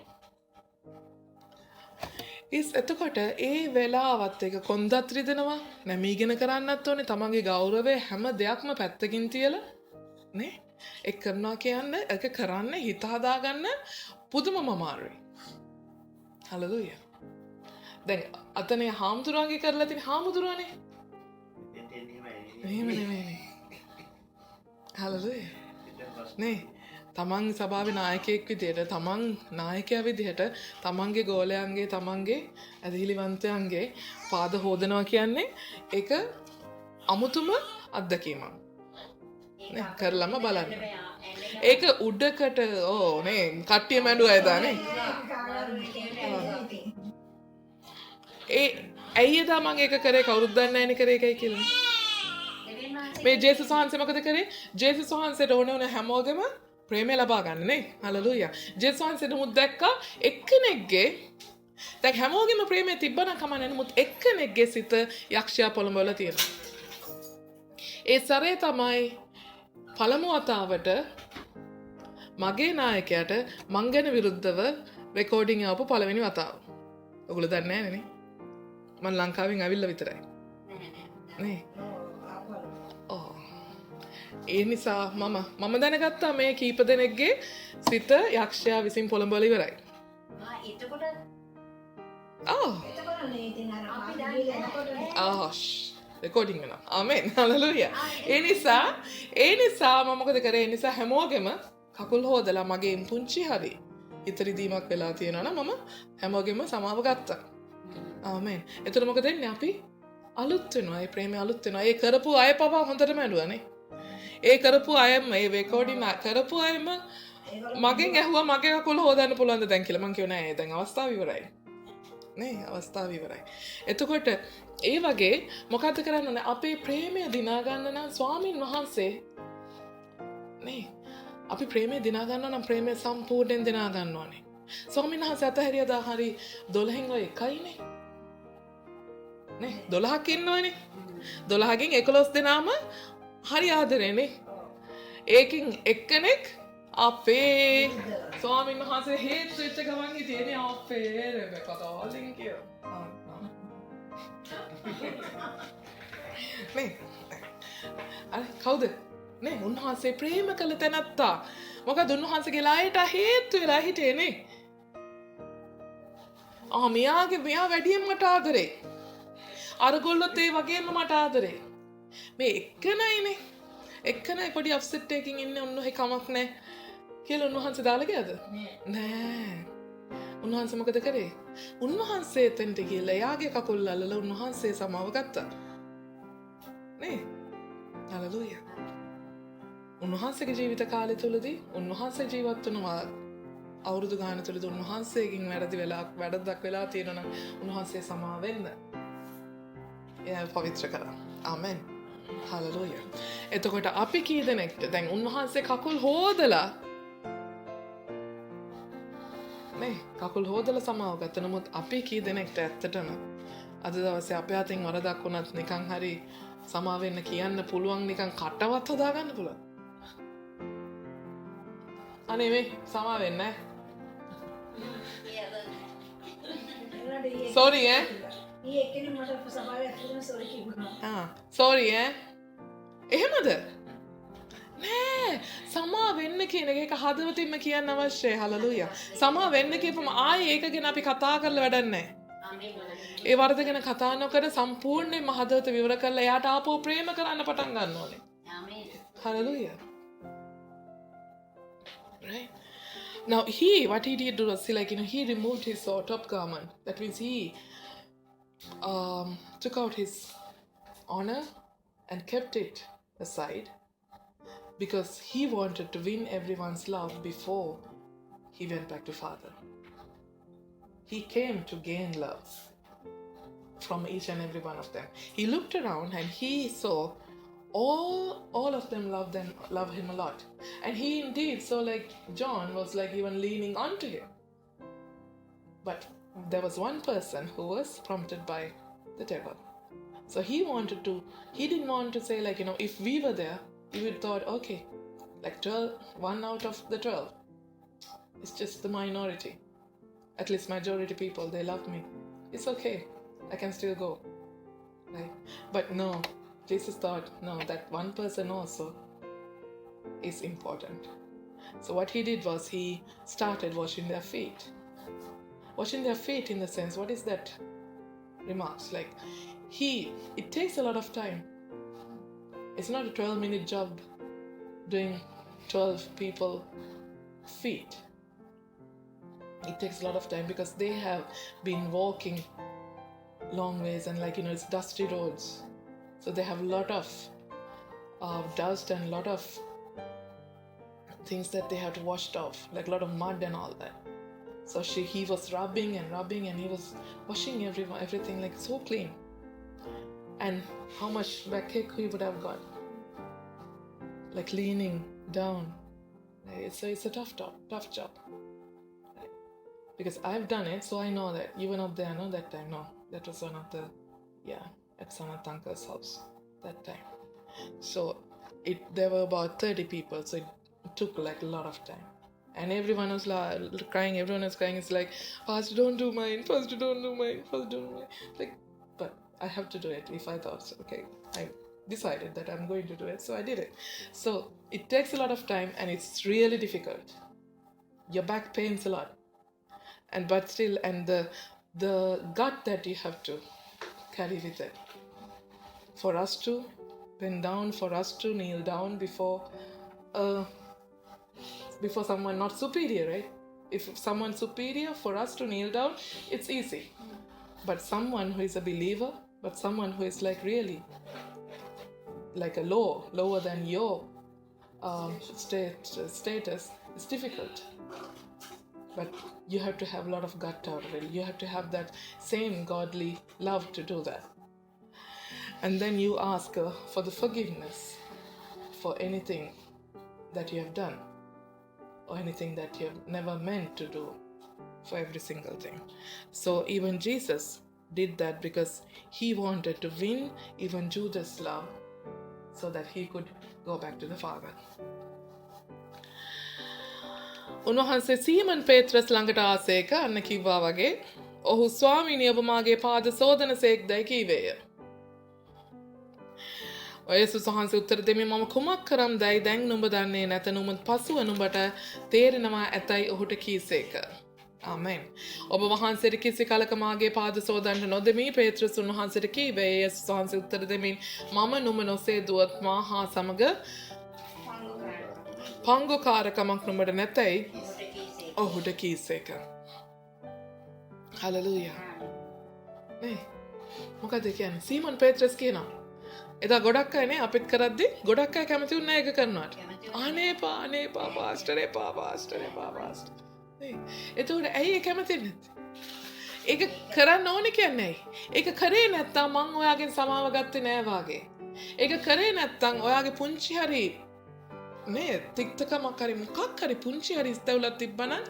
එතකොට ඒ වෙලාවත් එක කොන්දත් රිදෙනවා නැමීගෙන කරන්නත් ඕනේ තමන්ගේ ගෞරවය හැම දෙයක්ම පැත්තකින් තියලා නේ ඒක කරනවා කියන්නේ ඒක කරන්න හිත හදාගන්න පුදුමම අමාරුයි. හලලුයා. දැන් අතනේ හාමුදුරුවන්ගේ කරලා තියෙන හාමුදුරුවනේ. එහෙම නෙමෙයි. හලලුයා. නේ තමන් සභාවේ නායකයෙක් විදිහට තමන් නායකයා විදිහට තමන්ගේ ගෝලයන්ගේ තමන්ගේ ඇදහිලිවන්තයන්ගේ පාද හොදනවා කියන්නේ ඒක අමුතුම අත්දැකීමක්. නේ කරලම බලන්න. ඒක උඩකට නේ කට්ටිය මැඬුවා එදානේ. ඇයි එදා මම ඒක කරේ කවුරුත් දන්නේ නැහැ නේ කරේ එකයි කියලා. මේ ජේසුස් වහන්සේ මොකද කරේ? ජේසුස් වහන්සේට ඕනේ හැමෝගෙම ප්‍රේමය ලබා ගන්න නේ. හලලුයා. ජේසුස් වහන්සේට මුත් දැක්කා එක්කෙනෙක්ගේ දැන් හැමෝගෙම ප්‍රේමය තිබ්බනම් කමන්නේ නමුත් එක්කෙනෙක්ගේ සිත යක්ෂයා පොළඹවලා තියෙනවා. ඒ සැරේ තමයි පළමු වතාවට මගේ නායකයාට මං ගැන විරුද්ධව රෙකෝඩින් ආපු පළවෙනි වතාව. ඔයගොල්ලෝ දන්නේ නැහැ නේ. මං ලංකාවෙන් ඇවිල්ලා විතරයි. නේ. ඒ නිසා මම දැනගත්තා මේ කීප දෙනෙක්ගේ සිත යක්ෂයා විසින් පොළඹවලා ඉවරයි. එතකොට රෙකෝඩින් වෙනවා. ආමෙන්. හලෙලූයා. ඒ නිසා මම මොකද කරේ? ඒ නිසා හැමෝගෙම කකුල් හොදලා මගේ පුංචි හරි ඉතිරිදීමක් වෙලා තියෙනවා නම් මම හැමෝගෙම සමාව ගත්තා. ආමෙන්. එතකොට මොකද වෙන්නේ? අපි අලුත් වෙනවා. ඒ ප්‍රේමය අලුත් වෙනවා. ඒ කරපු අය පවා හොඳටම ඇඬුවානේ. ඒ කරපු අයම ඒ රෙකෝඩින් කරපු අයම මගෙන් ඇහුවා මගේ කකුල හොදන්න පුළුවන්ද දැන් කියලා. මං කිව්වා නෑ දැන් අවස්ථාව ඉවරයි. නේ අවස්ථාව ඉවරයි. එතකොට ඒ වගේ මොකද්ද කරන්න ඕනේ? අපේ ප්‍රේමය දිනා ගන්න නම් ස්වාමින් වහන්සේ නේ අපි ප්‍රේමය දිනා ගන්න නම් ප්‍රේමය සම්පූර්ණයෙන් දිනා ගන්න ඕනේ. ස්වාමින් වහන්සේ අතහැරියදා හරි 12න් ඔය එකයිනේ. නේ 12ක් ඉන්නවනේ. 12කින් 11 දෙනාම හරි ආදරේනේ. ඒකින් එක්කෙනෙක් අපේ ස්වාමීන් වහන්සේ හේතු වෙච්ච ගමන් හිටියේනේ අපේ කතාවලින් කියලා. නේ කවුද? නේ උන්වහන්සේ ප්‍රේම කළ තැනැත්තා. මොකද උන්වහන්සේගේ ලයට හේතු වෙලා හිටියේනේ. මෙයා වැඩියෙන් මට ආදරේ. අරගොල්ලොත් ඒ වගේම මට ආදරේ. මේ එක්කනයිනේ. එක්කනයි පොඩි අප්සෙට් එකකින් ඉන්නේ උන්වහන්සේ කමක් නැහැ කියලා උන්වහන්සේ දාලා ගියද? නෑ. උන්වහන්සේ මොකද කරේ? උන්වහන්සේ එතෙන්ට ගිහලා එයාගේ කකුල් අල්ලලා උන්වහන්සේ සමාව ගත්තා. නේ? හලෙලූයා. උන්වහන්සේගේ ජීවිත කාලය තුලදී උන්වහන්සේ ජීවත් වුණා අවුරුදු ගාන තුලදී උන්වහන්සේගෙන් වැරද්දක් වෙලා තියෙනවා නම් උන්වහන්සේ සමාව වෙන්න. එයා පවිත්‍ර කරා. ආමෙන්. හලෙලූයා. එතකොට අපි කී දෙනෙක්ද දැන් උන්වහන්සේ කකුල් හොදලා නේ කකුල් හොදලා සමාව ගත්ත. නමුත් අපි කී දෙනෙක්ට ඇත්තටම අද දවසේ අපේ අතින් වරදක් වුණත් නිකන් හරි සමාව වෙන්න කියන්න පුළුවන් නිකන් කටවත් හදා ගන්න පුළුවන්. අනේ මේ සමාව වෙන්න. Sorry sorry එහෙමද? නෑ සමා වෙන්න කියන එක හදවතින්ම කියන්න අවශ්‍යයි. හලලුයා. සමා වෙන්න කියපම ආයේ ඒක ගැන අපි කතා කරලා වැඩක් නැහැ. ඒ වරද ගැන කතා නොකර සම්පූර්ණයෙන්ම හදවත විවර කරලා එයාට ආපහු ප්‍රේම කරන්න පටන් ගන්න ඕනේ. Hallelujah. Right? Now what he did was he removed his top garment. That means he took out his honor and kept it aside because he wanted to win everyone's love before he went back to Father. He came to gain love from each and every one of them. He looked around and he saw all of them love him a lot. And he indeed saw John was even leaning onto him. But there was one person who was prompted by the devil. So he didn't want to say if we were there, we would thought, okay, 12, 1 out of the 12. It's just the minority. At least majority people, they love me. It's okay. I can still go. Right? But no, Jesus thought, no, that one person also is important. So what he did was he started washing their feet. Washing their feet in the sense, what is that remarks? It takes a lot of time. It's not a 12-minute job doing 12 people feet. It takes a lot of time because they have been walking long ways and it's dusty roads. So they have a lot of dust and a lot of things that they have to wash off, a lot of mud and all that. So he was rubbing and he was washing everything so clean. And how much backache he would have got, leaning down. So it's a tough job. Because I've done it, so I know that. You were not there, no, that time? No, that was one of the, at Sanath Uncle's house that time. So there were about 30 people, so it took a lot of time. And everyone was crying, it's Pastor, don't do mine, Pastor, don't do mine, Pastor, don't do mine. But I have to do it if I thought so, okay. I decided that I'm going to do it, so I did it. So it takes a lot of time and it's really difficult. Your back pains a lot. But still, and the gut that you have to carry with it. For us to bend down, for us to kneel down before someone not superior, right? If someone's superior, for us to kneel down, it's easy. But someone who is a believer, but someone who is really a lower than your status, it's difficult. But you have to have a lot of gut out of it. You have to have that same godly love to do that. And then you ask for the forgiveness for anything that you have done or anything that you have never meant to do, for every single thing. So even Jesus did that because he wanted to win even Judas' love so that he could go back to the Father. උන්වහන්සේ සීමන් පේත්‍රස් ළඟට ආසේක අන්න කිව්වා වගේ ඔහු ස්වාමීනි ඔබ මාගේ පාද සෝදනසේක්දයි කීවේය. යේසුස් වහන්සේ උත්තර දෙමින් මම කුමක් කරම්දයි දැන් නුඹ දන්නේ නැත නුඹ පසුව නුඹට තේරෙනවා ඇතයි ඔහුට කීසේක. ආමෙන්. ඔබ වහන්සේට කිසි කලක මාගේ පාද සෝදන්න නොදෙමි පේත්‍රස් උන්වහන්සේට කීවේ. යේසුස් වහන්සේ උත්තර දෙමින් මම නුඹ නොසේදුවත් මා හා සමග පංගුකාරකමක් නුඹට නැතයි ඔහුට කීසේක. හලෙලූයා. නේ මොකද කියන්නේ සීමන් පේත්‍රස් කියනවා එදා ගොඩක් අය නේ අපිත් කරද්දි ගොඩක් අය කැමති වුණා ඒක කරනවාට. අනේ පාස්ටර් එපා නේ. එතකොට ඇයි ඒ කැමති නැත්තේ? ඒක කරන්න ඕනේ කියන්නේ ඇයි? ඒක කරේ නැත්තම් මං ඔයාගෙන් සමාව ගත්තේ නෑ වාගේ. ඒක කරේ නැත්තම් ඔයාගේ පුංචි හරි නේ තික්තකමක් හරි මොකක් හරි පුංචි හරි ස්තවුලක් තිබ්බනම්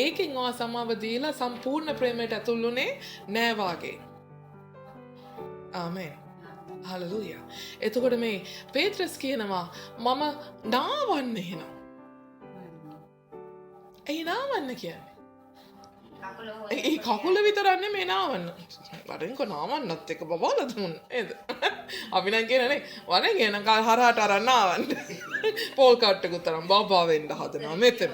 ඒකෙන් ඔයා සමාව දීලා සම්පූර්ණ ප්‍රේමයට ඇතුළුනේ නෑ වාගේ. ආමෙන්. හලෙලූයා. එතකොට මේ පේත්‍රස් කියනවා මම නාවන්න එහෙනම්. ඒ නාවන්න කියන්නේ. ඒ කකුල විතරක් නෙමෙයි නාවන්න. වරෙන්ක නාවන්නත් එක බබාලද මුන් නේද? අපි නම් කියනනේ වරෙන් එන හරහට අරන් නාවන්න. පෝල් කට්ටකුත් තරම් බබා වෙන්න හදනවා මෙතන.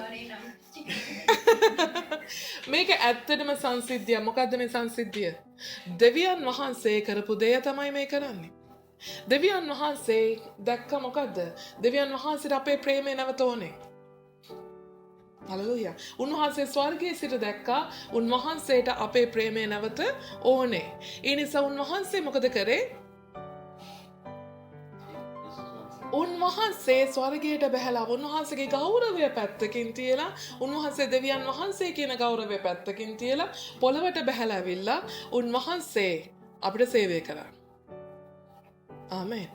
මේක ඇත්තටම සංසිද්ධිය. මොකද්ද මේ සංසිද්ධිය? දෙවියන් වහන්සේ කරපු දේ තමයි මේ කරන්නේ. දෙවියන් වහන්සේ දැක්ක මොකද්ද? දෙවියන් වහන්සේට අපේ ප්‍රේමය නැවත ඕනේ. හලෙලූයා. උන්වහන්සේ ස්වර්ගයේ සිට දැක්කා උන්වහන්සේට අපේ ප්‍රේමය නැවත ඕනේ. ඒ නිසා උන්වහන්සේ මොකද කරේ? උන්වහන්සේ ස්වර්ගයට බැහැලා උන්වහන්සේගේ ගෞරවය පැත්තකින් තියලා උන්වහන්සේ දෙවියන් වහන්සේ කියන ගෞරවය පැත්තකින් තියලා පොළවට බැහැලා ඇවිල්ලා උන්වහන්සේ අපිට සේවය කළා. ආමෙන්.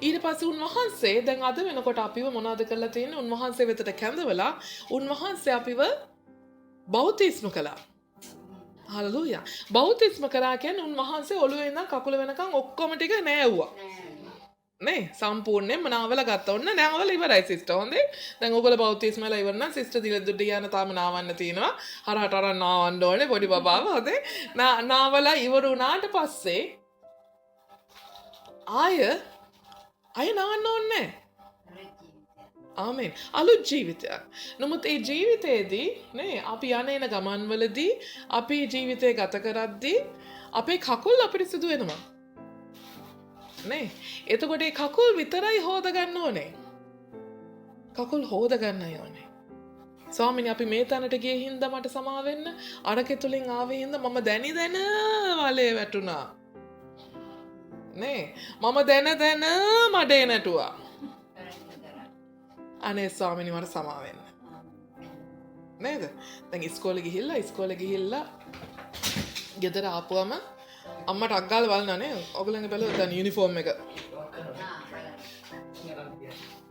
ඊට පස්සේ උන්වහන්සේ දැන් අද වෙනකොට අපිව මොනවද කරලා තියෙන්නේ? උන්වහන්සේ වෙතට කැඳවලා උන්වහන්සේ අපිව බෞතිස්ම කළා. හලෙලූයා. බෞතිස්ම කරා කියන්නේ උන්වහන්සේ ඔළුවේ ඉඳන් කකුල වෙනකන් ඔක්කොම ටික නෑවුවා. නේ සම්පූර්ණයෙන්ම නාවල ගත්තා. ඔන්න නාවල ඉවරයි සිස්ටර්. හොඳේ. දැන් ඔයගොල්ලෝ බෞතිස්මලා ඉවර නම් සිස්ටර් දිලදුඩ යන තාම නාවන්න තියෙනවා. හරහට අරන් නාවන්න ඕනේ පොඩි බබාව. හොඳේ. නාවල ඉවර වුණාට පස්සේ අය නාන්න ඕනේ. ආමෙන්. අලුත් ජීවිතයක්. නමුත් ඒ ජීවිතයේදී නේ අපි යන ගමන්වලදී අපි ජීවිතය ගත කරද්දී අපේ කකුල් අපිරිසිදු වෙනවා. නේ. එතකොට ඒ කකුල් විතරයි හොද ගන්න ඕනේ. කකුල් හොද ගන්නයි ඕනේ. ස්වාමීනි අපි මේ තැනට ගියේ හින්දා මට සමා වෙන්න. අරකේ තුලින් ආවේ හින්දා මම දැනි වලේ වැටුණා. නේ මම දැන මඩේ නැටුවා. අනේ ස්වාමීනි මට සමා වෙන්න. නේද? දැන් ඉස්කෝලේ ගිහිල්ලා ගෙදර ආපුවම අම්මට අග්ගාල බලනවා නේ. ඔයගොල්ලන්ගේ බැලුවා දැන් යුනිෆෝම් එක.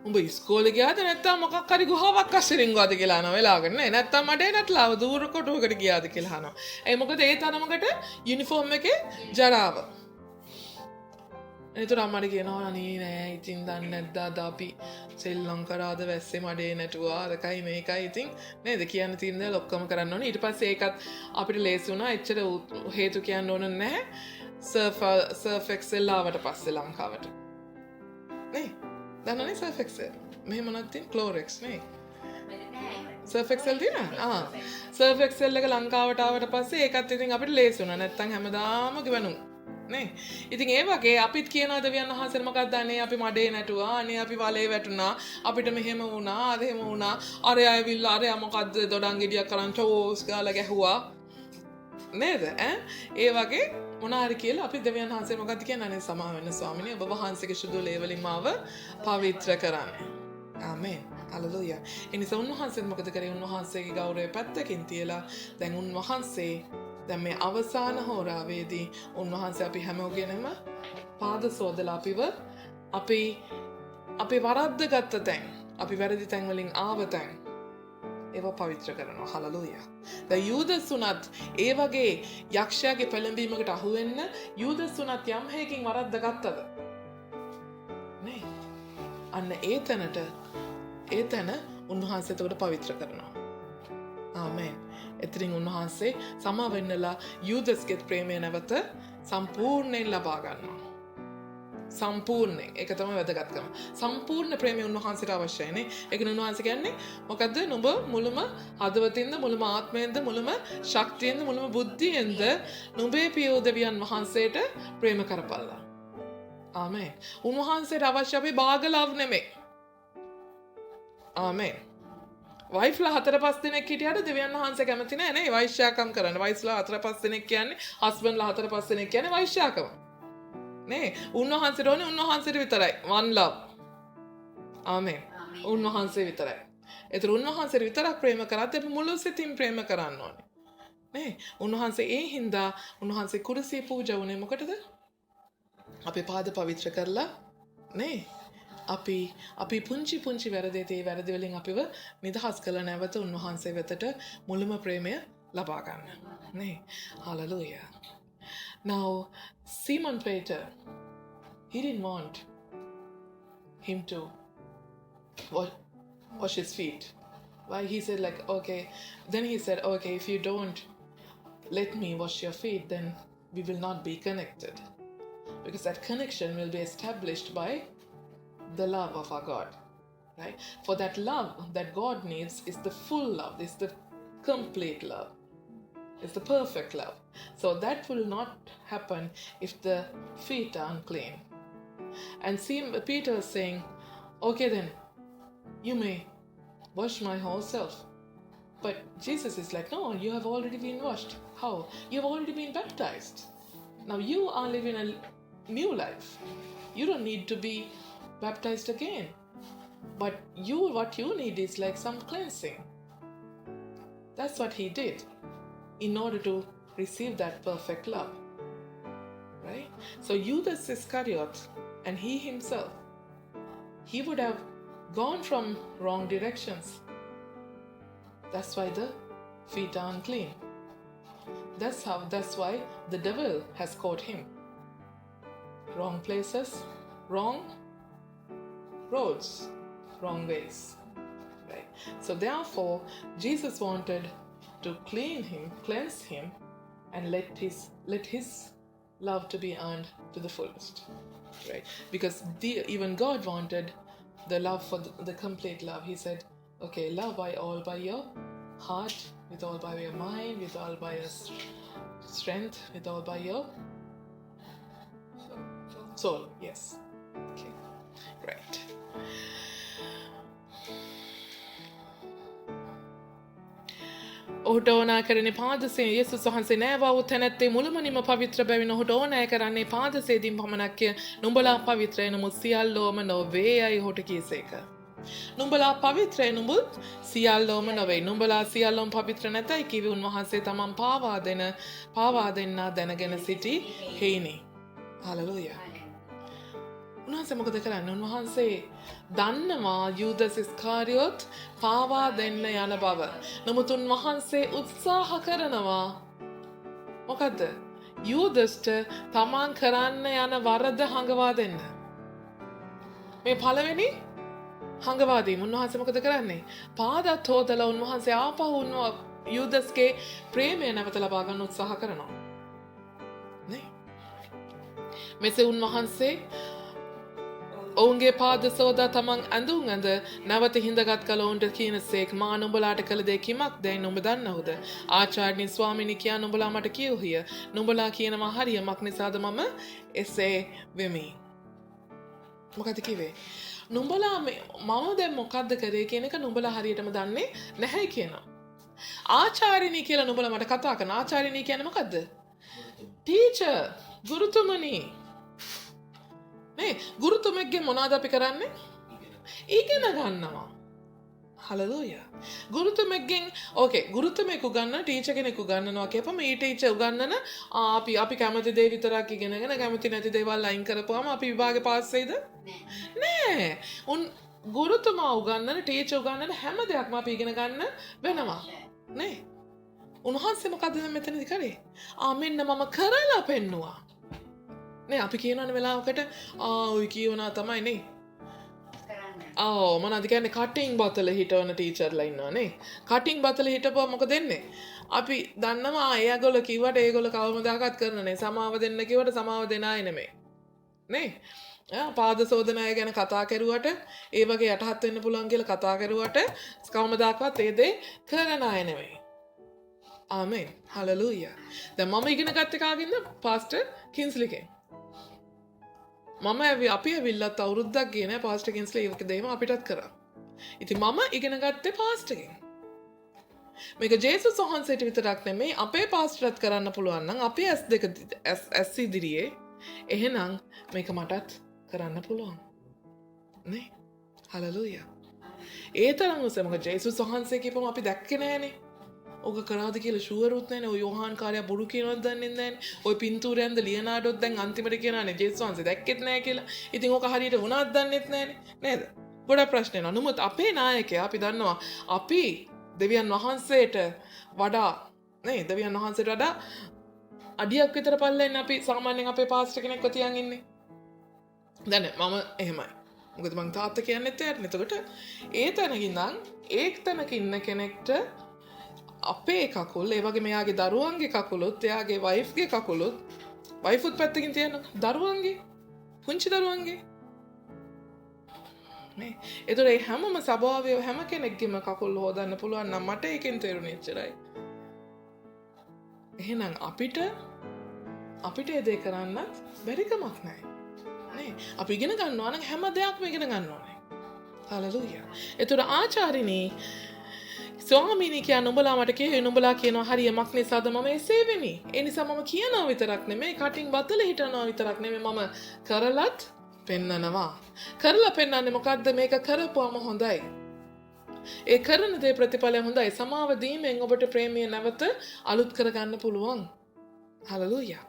උඹ ඉස්කෝලේ ගියාද නැත්නම් මොකක් හරි ගුහාවක් අස්සේ රින්ගුවාද කියලා අහනවා වෙලාවකට නේ. නැත්නම් මඩේ නැట్లా දූර කොටුවකට ගියාද කියලා අහනවා. ඒ මොකද ඒ තරමකට යුනිෆෝම් එකේ ජරාව. එතකොට අම්මට කියනවා අනේ නෑ ඉතින් දන්නේ නැද්ද අද අපි සෙල්ලම් කරාද වැස්සේ මඩේ නැටුවා අරකයි මේකයි ඉතින් නේද කියන්න තියෙන දේ ඔක්කොම කරන්න ඕනේ. ඊට පස්සේ ඒකත් අපිට ලේසි වුණා. එච්චර හේතු කියන්න ඕන නැහැ. සර්ෆ් එක්සෙල් ආවට පස්සේ ලංකාවට නේ දන්නවනේ සර්ෆ් එක්සෙල් මෙහෙම නැත්නම් ක්ලෝරෙක්ස් නේ සර්ෆ් එක්සෙල් තියෙනවා. සර්ෆ් එක්සෙල් එක ලංකාවට ආවට පස්සේ ඒකත් ඉතින් අපිට ලේසි වුණා. නැත්නම් හැමදාම ගවනු නේ. ඉතින් ඒ වගේ අපිත් කියනවා දෙවියන් වහන්සේට මොකක්ද අනේ අපි මඩේ නැටුවා අනේ අපි වලේ වැටුණා අපිට මෙහෙම වුණා අර එහෙම වුණා අරය ඇවිල්ලා අරයා මොකද්ද දොඩම් ගෙඩියක් කරන් චෝස් ගාලා ගැහුවා නේද ඒ වගේ මොනාරි කියලා අපි දෙවියන් වහන්සේ මොකක්ද කියන්නේ අනේ සමා වෙන්න ස්වාමිනේ ඔබ වහන්සේගේ සුදු ලේවලින් මාව පවිත්‍ර කරන්න. ආමෙන්. හලෙලූයා. එනිසා උන්වහන්සේ මොකද කරේ? උන්වහන්සේගේ ගෞරවය පැත්තකින් තියලා දැන් උන්වහන්සේ දැන් මේ අවසාන හෝරාවේදී උන්වහන්සේ අපි හැමෝගෙනම පාද සෝදලා අපි වරද්ද ගත්ත තැන් අපි වැරදි තැන් වලින් ආව තැන් ඒවා පවිත්‍ර කරනවා. හලෙලූයා. දැන් යූදස් උනත් ඒ වගේ යක්ෂයාගේ පෙළඹීමකට අහු වෙන්න යූදස් උනත් යම් හේකින් වරද්ද ගත්තද? නේ. අන්න ඒ තැන උන්වහන්සේ එතකොට පවිත්‍ර කරනවා. ආමෙන්. එතරින් උන්වහන්සේ සමා වෙන්නලා යූදස්ගේ ප්‍රේමය නැවත සම්පූර්ණයෙන් ලබා ගන්නවා. සම්පූර්ණයෙන්. ඒක තමයි වැදගත්කම. සම්පූර්ණ ප්‍රේමය උන්වහන්සේට අවශ්‍යයි නේ. ඒක උන්වහන්සේ කියන්නේ මොකද්ද? නුඹ මුළුම හදවතින්ද මුළුම ආත්මයෙන්ද මුළුම ශක්තියෙන්ද මුළුම බුද්ධියෙන්ද නුඹේ පියෝ දෙවියන් වහන්සේට ප්‍රේම කරපල්ලා. ආමෙන්. උන්වහන්සේට අවශ්‍ය අපි බාග ලව් නෙමෙයි. ආමෙන්. වයිෆ්ලා 4-5 දෙනෙක් හිටියට දෙවියන් වහන්සේ කැමති නෑ නේ වෛශ්‍යාකම් කරන්න. වයිෆ්ලා 4-5 දෙනෙක් කියන්නේ හස්බන්ඩ්ලා 4-5 දෙනෙක් කියන්නේ වෛශ්‍යාකම. නේ උන්වහන්සේට ඕනේ උන්වහන්සේට විතරයි. one love. ආමෙන්. උන්වහන්සේ විතරයි. ඒතර උන්වහන්සේට විතරක් ප්‍රේම කරත් අපි මුළු සිතින් ප්‍රේම කරන්න ඕනේ. නේ උන්වහන්සේ ඒ හින්දා උන්වහන්සේ කුරුසිය පූජා වුණේ මොකටද? අපේ පාද පවිත්‍ර කරලා නේ අපි පුංචි වැරදිතේ වැරදි වලින් අපිව නිදහස් කළ නැවත උන්වහන්සේ වෙතට මුළුම ප්‍රේමය ලබා ගන්න. නේ? Hallelujah. Now Simon Peter, he didn't want him to wash his feet. Why? He said like, okay. Then he said, okay, if you don't let me wash your feet, then we will not be connected. Because that connection will be established by the love of our God. Right? For that love that God needs is the full love, is the complete love. It's the perfect love. So that will not happen if the feet are unclean. And see, Peter is saying, okay then, you may wash my whole self. But Jesus is like, no, you have already been washed. How? You have already been baptized. Now you are living a new life. You don't need to be baptized again. But what you need is like some cleansing. That's what he did in order to receive that perfect love. Right? So Judas Iscariot and he himself, he would have gone from wrong directions. That's why the feet are unclean. That's why the devil has caught him. Wrong places, wrong roads, wrong ways. Right? So therefore, Jesus wanted to cleanse him, and let his love to be earned to the fullest. Right? Because even God wanted the love for the complete love. He said, okay, love all by your heart, with all by your mind, with all by your strength, with all by your soul. Yes. Okay. Right. ඔහුට ඕනා කරන්නේ පාදසේ යේසුස් වහන්සේ නෑවා වූ තැනැත්තේ මුළුමනින්ම පවිත්‍ර බැවින් ඔහුට ඕනෑ කරන්නේ පාදසේදීන් පමණක්ය. නුඹලා පවිත්‍රය නමුත් සියල්ලෝම නොවේ යයි ඔහුට කීසේක. නුඹලා පවිත්‍රය නමුත් සියල්ලෝම නොවේ. නුඹලා සියල්ලෝම පවිත්‍ර නැතයි කිවි උන්වහන්සේ තමන් පාවා දෙන්නා දැනගෙන සිටි හේිනි. Hallelujah. උන්වහන්සේ මොකද කරන්නේ? උන්වහන්සේ දන්නවා යූදස් ඉස්කාරියොත් පාවා දෙන්න යන බව. නමුත් උන්වහන්සේ උත්සාහ කරනවා මොකද්ද? යූදස්ට තමන් කරන්න යන වරද හංගවා දෙන්න. මේ පළවෙනි හංගවාදීම උන්වහන්සේ මොකද කරන්නේ? පාදත් හොදලා උන්වහන්සේ ආපහු යූදස්ගේ ප්‍රේමය නැවත ලබා ගන්න උත්සාහ කරනවා. නේ? මෙසේ උන්වහන්සේ ඔවුන්ගේ පාද සෝදා තමන් ඇඳුම් ඇඳ නැවත හිඳගත් කල ඔවුන්ට කියනසේක් මා නුඹලාට කළ දේ කිමක් දැයි නුඹ දන්නවද? ආචාර්යනි ස්වාමිනී කියා නුඹලා මට කියවුහිය. නුඹලා කියනවා හරිය මක් නිසාද මම එසේ වෙමි. මොකද කිව්වේ? නුඹලා මම දැන් මොකද්ද කරේ කියන එක නුඹලා හරියටම දන්නේ නැහැ කියනවා. ආචාර්යනි කියලා නුඹලා මට කතා කරන ආචාර්යනි කියන්නේ මොකද්ද? ටීචර්, ගුරුතුමනි. ගුරුතුමෙක්ගෙන් මොනවද අපි කරන්නේ? ඉගෙන ගන්නවා. Hallelujah. ගුරුතුමෙක්ගෙන් ගුරුතුමෙක් උගන්වන ටීචර් කෙනෙක් උගන්වනවා කියපම මේ ටීචර් උගන්වන අපි කැමති දේ විතරක් ඉගෙනගෙන කැමති නැති දේවල් අයින් කරපුවාම අපි විභාගේ පාස් වෙයිද? නෑ. ගුරුතුමා උගන්වන ටීචර් උගන්වන හැම දෙයක්ම අපි ඉගෙන ගන්න වෙනවා. නේ? උන්වහන්සේ මොකද්ද මෙතනදී කරේ? මෙන්න මම කරලා පෙන්නුවා. නේ අපි කියනවනේ වෙලාවකට ඔය කියවනා තමයි නේ. මොනවද කියන්නේ කටින් බතල හිටවන ටීචර්ලා ඉන්නවා නේ. කටින් බතල හිටපුවා මොකද වෙන්නේ? අපි දන්නවා ඒගොල්ලෝ කිව්වට ඒගොල්ලෝ කවමදාකත් කරන්නේ නැහැ. සමාව දෙන්න කිව්වට සමාව දෙන අය නෙමෙයි. නේ? පාද සෝදනය ගැන කතා කරුවට ඒ වගේ යටහත් වෙන්න පුළුවන් කියලා කතා කරුවට කවමදාකවත් ඒ දේ කරන අය නෙමෙයි. ආමෙන්. හලෙලූයා. දැන් මම ඉගෙන ගත්ත කාගෙන්ද? පාස්ටර් කින්ස්ලිගෙන්. අපි ඇවිල්ලත් අවුරුද්දක් ගියේ නෑ පාස්ටර් කින්ස්ලි ඒක දෙයම අපිටත් කරා. ඉතින් මම ඉගෙන ගත්තේ පාස්ටර්ගෙන්. මේක ජේසුස් වහන්සේට විතරක් නෙමෙයි අපේ පාස්ටර්ත් කරන්න පුළුවන් නම් අපේ ඇස් ඉදිරියේ එහෙනම් මේක මටත් කරන්න පුළුවන්. නේ? හලෙලූයා. ඒ තරම් උසම ජේසුස් වහන්සේ කියපම අපි දැක්කේ නෑනේ. ඕක කරාද කියලා ෂුවරුත් නැහැ. ඔය යෝහාන් කාර්යය බොරු කියනවද දන්නේ නැහැ. ඔය පින්තූරයන්ද ලියනාඩෝත් දැන් අන්තිමට කියනවානේ ජේසුස් වහන්සේ දැක්කෙත් නැහැ කියලා. ඉතින් ඕක හරියට වුණාද දන්නෙත් නැහැනේ. නේද? ගොඩක් ප්‍රශ්න එනවා. නමුත් අපේ නායකයා අපි දන්නවා අපි දෙවියන් වහන්සේට වඩා නේ දෙවියන් වහන්සේට වඩා අඩියක් විතර පල්ලෙන් අපි සාමාන්‍යයෙන් අපේ පාස්ටර් කෙනෙක්ව තියන් ඉන්නේ. දැන් මම එහෙමයි. මොකද මං තාත්තා කියන්නේත් එයාට. එතකොට ඒ තැනකින් ඉඳන් ඒක තැනක ඉන්න කෙනෙක්ට අපේ කකුල් ඒ වගේ මෙයාගේ දරුවන්ගේ කකුලුත් එයාගේ වයිෆ්ගේ කකුලුත් වයිෆුත් පැත්තකින් තියෙනවා. දරුවන්ගේ පුංචි දරුවන්ගේ නේ. ඒතර ඒ හැමම ස්වභාවය හැම කෙනෙක්ගේම කකුල් හොදන්න පුළුවන් නම් මට ඒකෙන් තේරුනේ එච්චරයි. එහෙනම් අපිට ඒ දේ කරන්නත් බැරි කමක් නැහැ. නේ. අපි ඉගෙන ගන්නවා නම් හැම දෙයක්ම ඉගෙන ගන්න ඕනේ. හලෙලූයා. ඒතර ආචාර්යනි ස්වාමීනි කියන උඹලා මට කියේ උඹලා කියනවා හරියමක් නිසාද මම එසේ වෙමි. ඒ නිසා මම කියනවා විතරක් නෙමෙයි කටින් බතල හිටනවා විතරක් නෙමෙයි මම කරලත් පෙන්නනවා. කරලා පෙන්නන්නේ මොකද්ද? මේක කරපුවම හොඳයි. ඒ කරන දේ ප්‍රතිඵලය හොඳයි. සමාව දීමෙන් ඔබට ප්‍රේමය නැවත අලුත් කරගන්න පුළුවන්. හලෙලූයා.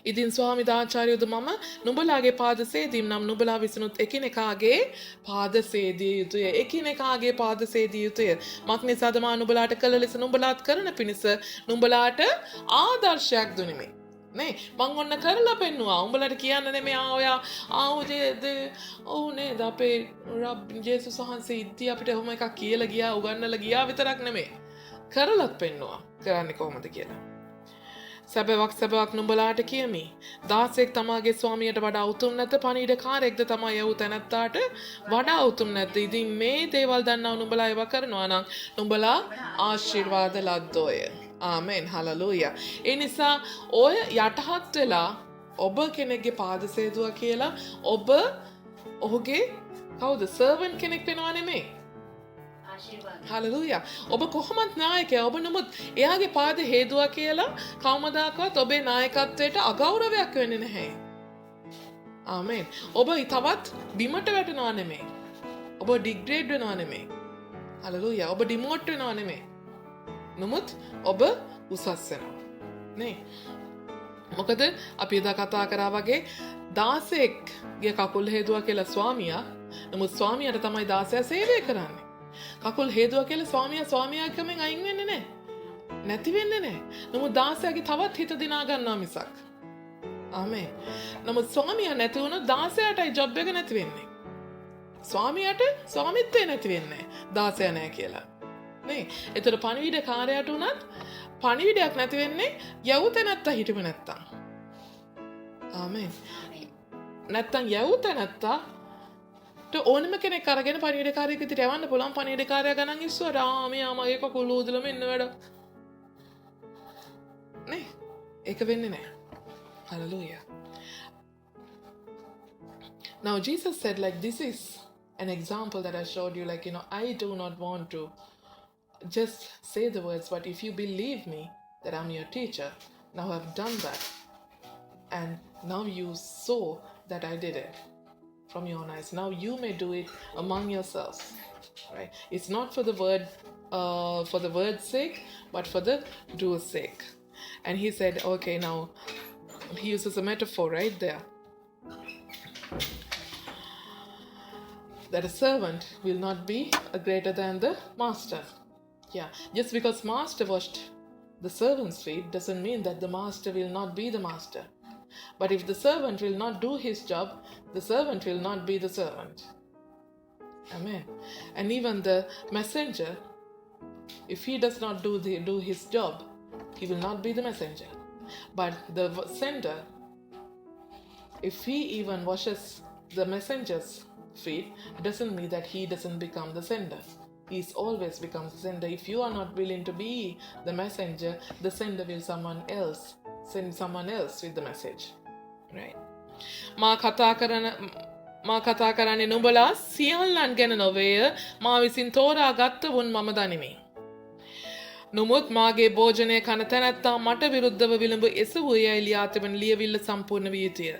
ඉතින් ස්වාමිදාචාර්යවරු මම නුඹලාගේ පාද සේදීම් නම් නුඹලා විසිනුත් එකිනෙකාගේ පාද සේදිය යුතුය. එකිනෙකාගේ පාද සේදිය යුතුය. මක් නිසාද මා නුඹලාට කළ ලෙස නුඹලාත් කරන පිණිස නුඹලාට ආදර්ශයක් දුනිමි. නේ මං ඔන්න කරලා පෙන්නවා. උඹලට කියන්න නෙමෙයි ඔයා ඔව් නේද අපේ රබ් ජේසුස් වහන්සේ ඉද්දී අපිට ඔහොම එකක් කියලා ගියා උගන්නලා ගියා විතරක් නෙමෙයි. කරලත් පෙන්නවා. කරන්නේ කොහොමද කියලා. සැබෑවක් නුඹලාට කියමි. දාසෙක් තමාගේ ස්වාමියට වඩා උතුම් නැත. පණිවිඩකාරයෙක්ද තමා යවූ තැනැත්තාට වඩා උතුම් නැත. ඉතින් මේ දේවල් දන්නා නුඹලා ඒවා කරනවා නම් නුඹලා ආශිර්වාද ලද්දෝය. ආමෙන්. හලෙලූයා. ඒ නිසා ඔය යටහත් වෙලා ඔබ කෙනෙක්ගේ පාද සේදුවා කියලා ඔබ ඔහුගේ කවුද සර්වන්ට් කෙනෙක් වෙනවා නෙමෙයි. හලෙලූයා. ඔබ කොහොමත් නායකයා. ඔබ නමුත් එයාගේ පාද හේදුවා කියලා කවමදාකවත් ඔබේ නායකත්වයට අගෞරවයක් වෙන්නේ නැහැ. ආමෙන්. ඔබ තවත් බිමට වැටෙනවා නෙමෙයි. ඔබ ඩිග්‍රේඩ් වෙනවා නෙමෙයි. හලෙලූයා. ඔබ ඩිමෝට් වෙනවා නෙමෙයි. නමුත් ඔබ උසස් වෙනවා. නේ? මොකද අපි එදා කතා කරා වගේ 16ගේ කකුල් හේදුවා කියලා ස්වාමියා. නමුත් ස්වාමියාට තමයි 16 සේවය කරන්නේ. කකුල් හේදුවා කියලා ස්වාමියාකමෙන් අයින් වෙන්නේ නැහැ. නැති වෙන්නේ නැහැ. නමුත් 16ගේ තවත් හිත දිනා ගන්නවා මිසක්. ආමෙන්. නමුත් ස්වාමියා නැති වුණොත් 16ටයි ජොබ් එක නැති වෙන්නේ. ස්වාමියාට ස්වාමිත්වය නැති වෙන්නේ 16 නැහැ කියලා. නේ? ඒතර පණිවිඩකාරයාට උනත් පණිවිඩයක් නැති වෙන්නේ යවුත නැත්තා හිටුම නැත්තම්. ආමෙන්. නැත්තම් යවුත නැත්තා ඕනම කෙනෙක් අරගෙන පණිවිඩකාරයෙක් විදිහට යවන්න පුළුවන්. පණිවිඩකාරයා ගණන් ඉස්සුවට මෙයා මගේ කකුල ඌදලා මෙන්න වැඩ. නේ? ඒක වෙන්නේ නැහැ. Hallelujah. Now Jesus said like this is an example that I showed you, like, I do not want to just say the words, but if you believe me that I'm your teacher, now I've done that, and now you saw that I did it from your own eyes. Now you may do it among yourselves, right? It's not for the word's sake, but for the doer's sake. And he said, okay, now he uses a metaphor right there, that a servant will not be greater than the master. Yeah, just because master washed the servant's feet doesn't mean that the master will not be the master. But if the servant will not do his job, the servant will not be the servant. Amen. And even the messenger, if he does not do his job, he will not be the messenger. But the sender, if he even washes the messenger's feet, doesn't mean that he doesn't become the sender. He's always becomes the sender. If you are not willing to be the messenger, the sender will send someone else with the message. Right? මා කතා කරන්නේ නුඹලා සියල්ලන් ගැන නොවේය. මා විසින් තෝරා ගත්ත වුන් මම දනිමි. නමුත් මාගේ භෝජනය කන තැනැත්තා මට විරුද්ධව විලඹ එසවූ යයි ලියා තිබෙන ලියවිල්ල සම්පූර්ණ විය යුතුය.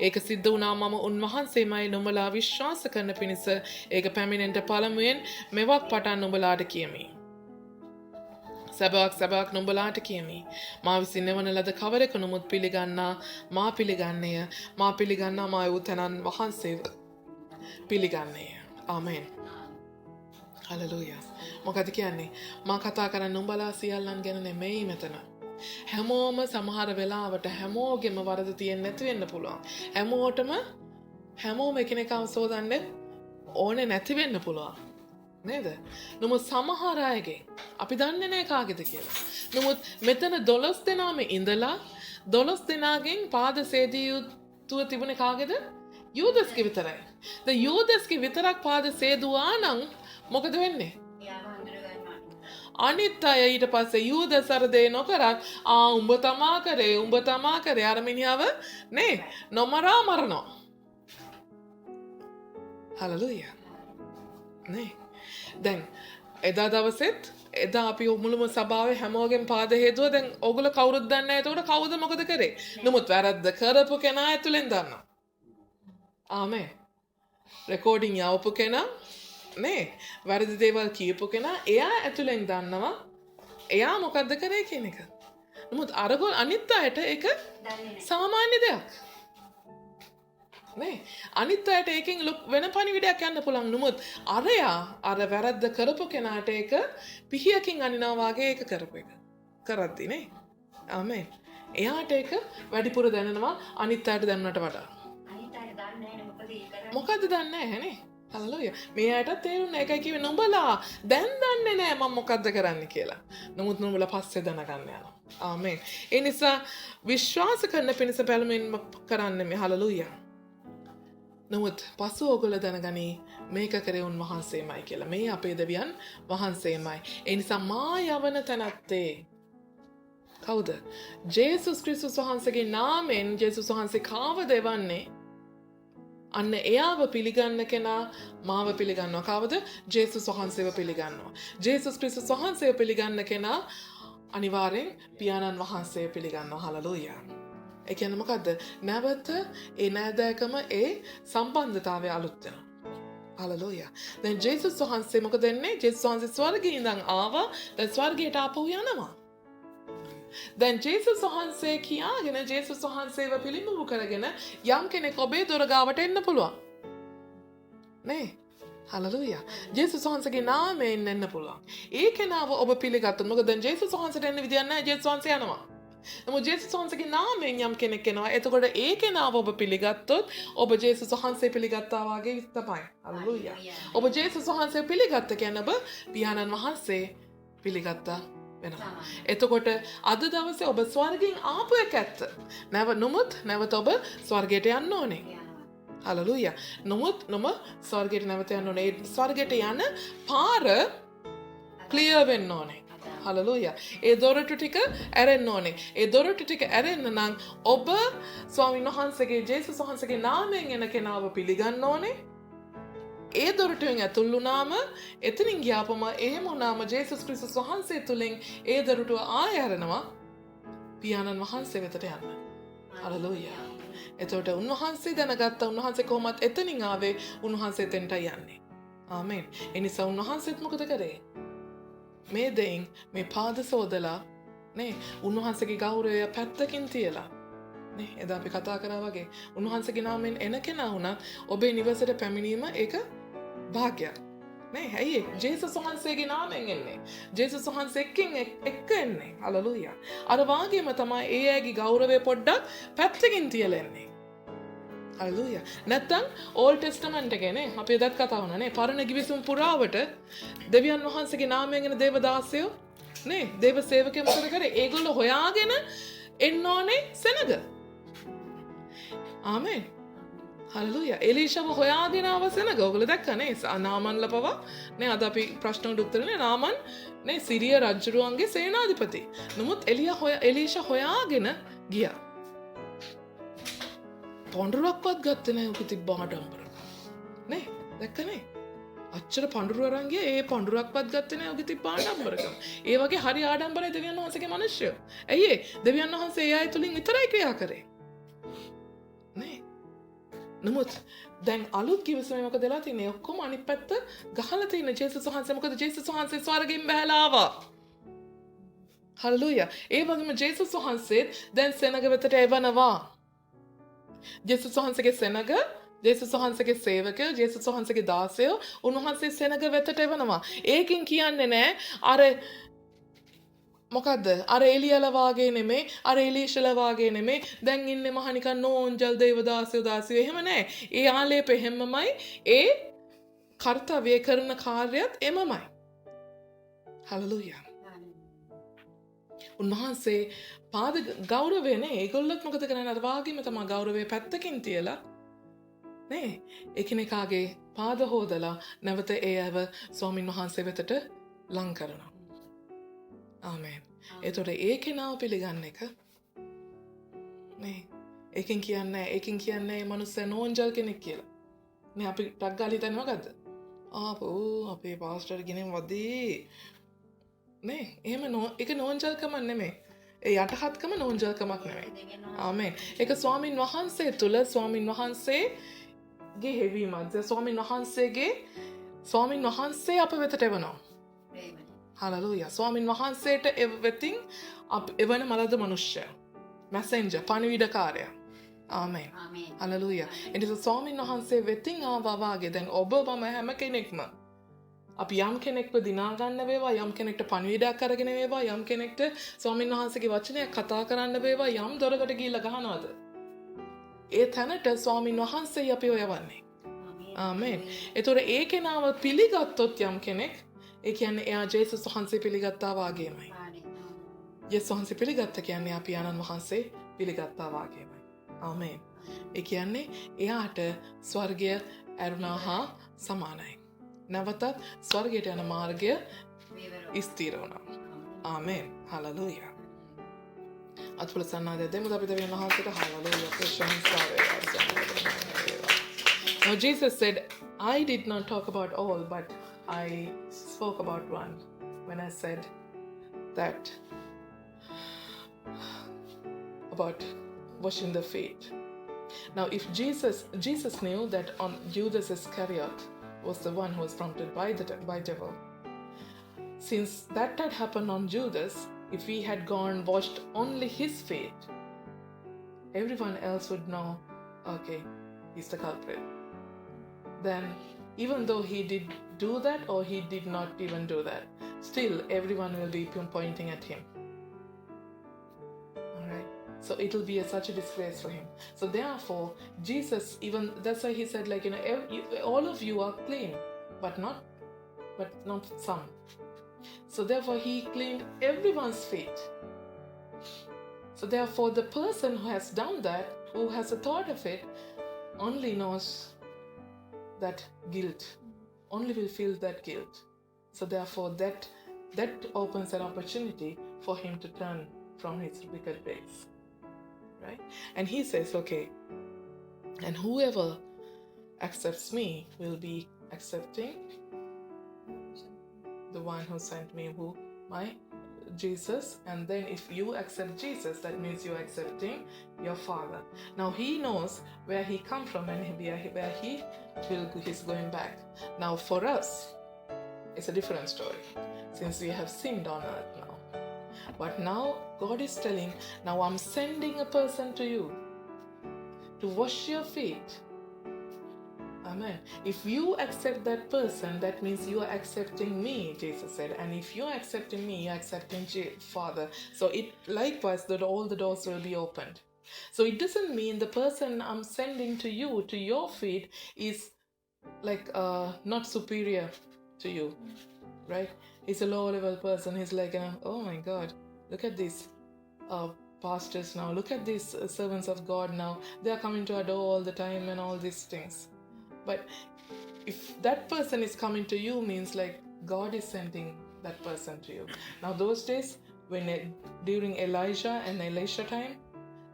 ඒක සිද්ධ වුණා මම උන්වහන්සේමයි නුඹලා විශ්වාස කරන පිණිස ඒක පැමිණෙන්න පළමුවෙන් මෙවක් පටන් නුඹලාට කියමි. සැබෑවක් නුඹලාට කියමි. මා විසින් එවන ලද කවරෙකු නමුත් පිළිගන්නා මා පිළිගන්නේය. මා පිළිගන්නා මා වූ තැනන් වහන්සේව පිළිගන්නේය. ආමෙන්. හලෙලූයා. මොකද කියන්නේ? මා කතා කරන්නේ නුඹලා සියල්ලන් ගැන නෙමෙයි මෙතන. හැමෝම සමහර වෙලාවට හැමෝගෙම වරද තියෙන්නේ නැති වෙන්න පුළුවන්. හැමෝම එකිනෙකාව සෝදන්න ඕනේ නැති වෙන්න පුළුවන්. නේද? නමුත් සමහර අයගෙන් අපි දන්නේ නැහැ කාගේද කියලා. නමුත් මෙතන 12 දෙනාම ඉඳලා 12 දෙනාගෙන් පාද සේදිය යුතුව තිබුණේ කාගේද? යූදස්ගේ විතරයි. දැන් යූදස්ගේ විතරක් පාද සේදුවා නම් මොකද වෙන්නේ? අනිත් අය ඊට පස්සේ යූදස් අර දේ නොකරත් උඹ තමා කරේ අර මිනිහව නේ නොමරා මරනවා. හලෙලූයා. නේ දැන් එදා දවසෙත් එදා අපි මුළුම සභාවේ හැමෝගෙන් පාද හේතුව දැන් ඕගොල්ලෝ කවුරුත් දන්නේ නැහැ. එතකොට කවුද මොකද කරේ? නමුත් වැරද්ද කරපු කෙනා ඇතුලෙන් දන්නවා. ආමෙන්. රෙකෝඩින් යවපු කෙනා නේ වැරදි දේවල් කියපු කෙනා එයා ඇතුලෙන් දන්නවා. එයා මොකද්ද කරේ කියන එක. නමුත් අරගොල්ලෝ අනිත් අයට ඒක සාමාන්‍ය දෙයක්. නේ අනිත් අයට ඒකෙන් වෙන පණිවිඩයක් යන්න පුළුවන්. නමුත් අරයා අර වැරද්ද කරපු කෙනාට ඒක පිහියකින් අනිනවා වගේ ඒක කරපු එක කරද්දි නේ. ආමෙන්. එයාට ඒක වැඩිපුර දැනෙනවා අනිත් අයට දැනනට වඩා. අනිත් අයට දන්නේ නැහැ මොකද ඒ කරන්නේ. මොකද්ද දන්නේ නැහැ නේ. හලෙලූයා. මේ අයටත් තේරුණා ඒකයි කිව්වේ නුඹලා දැන් දන්නේ නැහැ මම මොකද්ද කරන්න කියලා. නමුත් නුඹලා පස්සේ දැනගන්න යනවා. ආමෙන්. ඒ නිසා විශ්වාස කරන පිණිස පැලමෙන් කරන්නේ මේ හලෙලූයා. නමුත් පසු ඔගොල්ලෝ දැනගනි මේක කරේ උන්වහන්සේමයි කියලා. මේ අපේ දෙවියන් වහන්සේමයි. ඒ නිසා මා යවන තැනැත්තේ කවුද? ජේසුස් ක්‍රිස්තුස් වහන්සේගේ නාමයෙන් ජේසුස් වහන්සේ කාව දෙවන්නේ? අන්න එයාව පිළිගන්න කෙනා මාව පිළිගන්නවා. කවුද? ජේසුස් වහන්සේව පිළිගන්නවා. ජේසුස් ක්‍රිස්තුස් වහන්සේව පිළිගන්න කෙනා අනිවාර්යෙන් පියාණන් වහන්සේව පිළිගන්නවා. හලෙලූයා. ඒ කියන්නේ මොකද්ද? නැවත ඒ නෑදෑකම ඒ සම්බන්ධතාවය අලුත් වෙනවා. හලෙලූයා. දැන් ජේසුස් වහන්සේ මොකද වෙන්නේ? ජේසුස් වහන්සේ ස්වර්ගයේ ඉඳන් ආවා. දැන් ස්වර්ගයට ආපහු යනවා. දැන් ජේසුස් වහන්සේ කියාගෙන ජේසුස් වහන්සේව පිළිඹු කරගෙන යම් කෙනෙක් ඔබේ දොර ගාවට එන්න පුළුවන්. නේ? හලෙලූයා. ජේසුස් වහන්සේගේ නාමයෙන් එන්න පුළුවන්. ඒ කෙනාව ඔබ පිළිගත්තොත් මොකද දැන් ජේසුස් වහන්සේට එන්න විදියක් නැහැ. ජේසුස් වහන්සේ යනවා. නමුත් ජේසුස් වහන්සේගේ නාමයෙන් යම් කෙනෙක් එනවා. එතකොට ඒ කෙනාව ඔබ පිළිගත්තොත් ඔබ ජේසුස් වහන්සේ පිළිගත්තා වගේ තමයි. හලෙලූයා. ඔබ ජේසුස් වහන්සේ පිළිගත්ත කියන්නේ ඔබ පියාණන් වහන්සේ පිළිගත්තා වෙනවා. එතකොට අද දවසේ ඔබ ස්වර්ගයෙන් ආපු එක ඇත්ත. නමුත් නැවත ඔබ ස්වර්ගයට යන්න ඕනේ. හලෙලූයා. නමුත් ස්වර්ගයට නැවත යන්න ඕනේ. ඒ ස්වර්ගයට යන පාර ක්ලියර් වෙන්න ඕනේ. හලෙලූයා. ඒ දොරටු ටික ඇරෙන්න ඕනේ. ඒ දොරටු ටික ඇරෙන්න නම් ඔබ ස්වාමීන් වහන්සේගේ ජේසුස් වහන්සේගේ නාමයෙන් එන කෙනාව පිළිගන්න ඕනේ. ඒ දොරටුවෙන් ඇතුල් වුණාම එතනින් ගියාපම එහෙම වුණාම ජේසුස් ක්‍රිස්තුස් වහන්සේ තුලින් ඒ දොරටුව ආය ඇරෙනවා පියාණන් වහන්සේ වෙතට යන්න. හලෙලූයා. එතකොට උන්වහන්සේ දැනගත්තා උන්වහන්සේ කොහොමත් එතනින් ආවේ උන්වහන්සේ එතෙන්ට යන්නේ. ආමෙන්. ඒ නිසා උන්වහන්සේත් මොකද කරේ? මේ දෙයින් මේ පාද සෝදලා නේ උන්වහන්සේගේ ගෞරවය පැත්තකින් තියලා නේ එදා අපි කතා කරා වගේ උන්වහන්සේගේ නාමයෙන් එන කෙනා වුණත් ඔබේ නිවසට පැමිණීම ඒක භාග්‍යයක් නේ. ඇයි ජේසුස් වහන්සේගේ නාමයෙන් එන්නේ. ජේසුස් වහන්සේ එක්ක එන්නේ. හලෙලූයා. අර වාගේම තමයි ඒ අයගේ ගෞරවය පොඩ්ඩක් පැත්තකින් තියලා එන්නේ. හලෙලූයා. නැත්තම් ඕල්ඩ් ටෙස්ටමන්ට් එකේ නේ අපි එදත් කතා වුණා නේ පරණ ගිවිසුම් පුරාවට දෙවියන් වහන්සේගේ නාමයෙන් එන දේවදාසයෝ නේ දේව සේවකයෝ මොකද කරේ? ඒගොල්ලෝ හොයාගෙන එන්න ඕනේ සෙනග. ආමෙන්. හලෙලූයා. එලීෂාව හොයාගෙන ආව සෙනග. ඔයගොල්ලෝ දැක්කා නේ? නාමන්ල පවා නේ අද අපි ප්‍රශ්නකට උත්තර නේ නාමන් නේ සිරිය රජුරුවන්ගේ සේනාධිපති. නමුත් එලීෂා හොයාගෙන ගියා. පොඬුරක්වත් ගත්තේ නැහැ. ඔක තිබ්බ ආඩම්බර. නේ? දැක්කනේ? අච්චර පඬුරු අරන් ගියා. ඒ පඬුරක්වත් ගත්තේ නැහැ. ඔක තිබ්බ ආඩම්බරකම. ඒ වගේ හරි ආඩම්බරයි දෙවියන් වහන්සේගේ මිනිස්සු. ඇයි ඒ? දෙවියන් වහන්සේ ඒ අය තුලින් විතරයි ක්‍රියා කරේ. නේ? නමුත් දැන් අලුත් කිවිසුමේ මොකද වෙලා තියෙන්නේ? ඔක්කොම අනිත් පැත්ත ගහලා තියෙන ජේසුස් වහන්සේ මොකද ජේසුස් වහන්සේ ස්වර්ගයෙන් බහැලා ආවා. Hallelujah. ඒ වගේම ජේසුස් වහන්සේත් දැන් සෙනග වෙතට එවනවා. ජේසුස් වහන්සේගේ සෙනග, ජේසුස් වහන්සේගේ සේවකයෝ, ජේසුස් වහන්සේගේ දාසයෝ උන්වහන්සේ සෙනග වෙතට එවනවා. ඒකින් කියන්නේ නෑ අර මොකද්ද? අර එලියලා වාගේ නෙමෙයි, අර එලීෂලා වාගේ නෙමෙයි. දැන් ඉන්නේ මහ නිකන් නෝන්ජල් දේවදාසයෝ දාසියෝ එහෙම නෑ. ඒ ආලේපෙ හැමමයි ඒ කර්තව්‍ය කරන කාර්යයත් එමමයි. Hallelujah. උන්වහන්සේ පාද ගෞරවය නේ. ඒගොල්ලොත් මොකද කරන්නේ? අර වාගේම තමයි ගෞරවය පැත්තකින් තියලා නේ. එකිනෙකාගේ පාද හොදලා නැවත ඒ අයව ස්වාමින් වහන්සේ වෙතට ලං කරනවා. ආමේන්. එතකොට ඒ කෙනාව පිළිගන්න එක නේ. ඒකෙන් කියන්නේ මේ මනුස්සයා නෝන්ජල් කෙනෙක් කියලා. නේ අපි ටක් ගාලා හිතන්නේ මොකද්ද? අපේ පාස්ටර් කෙනෙක් වදී නේ. එහෙම ඒක නෝන්ජල්කමක් නෙමෙයි. ඒ යටහත්කම නෝන්ජල්කමක් නෙමෙයි. ආමේන්. ඒක ස්වාමින් වහන්සේ තුල ස්වාමින් වහන්සේගේ හැවීමක්. ස්වාමින් වහන්සේ අප වෙතට එවනවා. Hallelujah. ස්වාමින් වහන්සේට වෙතින් එවන මලද මනුෂ්‍යයා. මැසෙන්ජර්, පණිවිඩකාරයා. ආමේන්. Hallelujah. එනිසා ස්වාමින් වහන්සේ වෙතින් ආවා වාගේ දැන් ඔබ මම හැම කෙනෙක්ම අපි යම් කෙනෙක්ව දිනා ගන්න වේවා, යම් කෙනෙක්ට පණිවිඩයක් අරගෙන වේවා, යම් කෙනෙක්ට ස්වාමින් වහන්සේගේ වචනයක් කතා කරන්න වේවා, යම් දොරකට ගිහිල්ලා ගහනවාද? ඒ තැනට ස්වාමින් වහන්සේ අපිව යවන්නේ. ආමේන්. ඒතොර ඒ කෙනාව පිළිගත්තොත් යම් කෙනෙක් ඒ කියන්නේ එයා ජේසුස් වහන්සේ පිළිගත්තා වාගේමයි. ජේසුස් වහන්සේ පිළිගත්ත කියන්නේ අපි ආනන්ද වහන්සේ පිළිගත්තා වාගේමයි. ආමේන්. ඒ කියන්නේ එයාට ස්වර්ගය ඇරුණා හා සමානයි. නැවතත් ස්වර්ගයට යන මාර්ගය ස්ථිර වුණා. ආමේන්. හලෙලූයා. අත්පොළ සන්නාදය දෙමු අපි දෙවියන් වහන්සේට හලෙලූයා ප්‍රශංසා වේවා. Now Jesus said, I did not talk about all, but I spoke about one when I said that about washing the feet. Now if Jesus knew that on Judas Iscariot was the one who was prompted by devil. Since that had happened on Judas, if he had gone washed only his feet, everyone else would know, okay, he's the culprit. Then even though he did do that or he did not even do that, still everyone will be pointing at him. Alright, so it will be such a disgrace for him. So therefore Jesus, even that's why he said, like, all of you are clean, but not some. So therefore he cleaned everyone's feet. So therefore the person who has done that, who has a thought of it, only knows that guilt, only will feel that guilt. So therefore that opens an opportunity for him to turn from his wicked ways. Right? And he says, okay, and whoever accepts me will be accepting the one who sent me, my Jesus. And then if you accept Jesus, that means you're accepting your Father. Now he knows where he come from and where he's going back. Now for us, it's a different story, since we have sinned on earth now. But now God is telling, now I'm sending a person to you to wash your feet. Amen. If you accept that person, that means you are accepting me, Jesus said. And if you're accepting me, you're accepting Father. So it likewise that all the doors will be opened. So it doesn't mean the person I'm sending to you, to your feet, is like not superior to you, right? He's a low level person. He's like, oh my God, look at these pastors now. Look at these servants of God now. They are coming to our door all the time and all these things. But if that person is coming to you, means like God is sending that person to you. Now those days, during Elijah and Elisha time,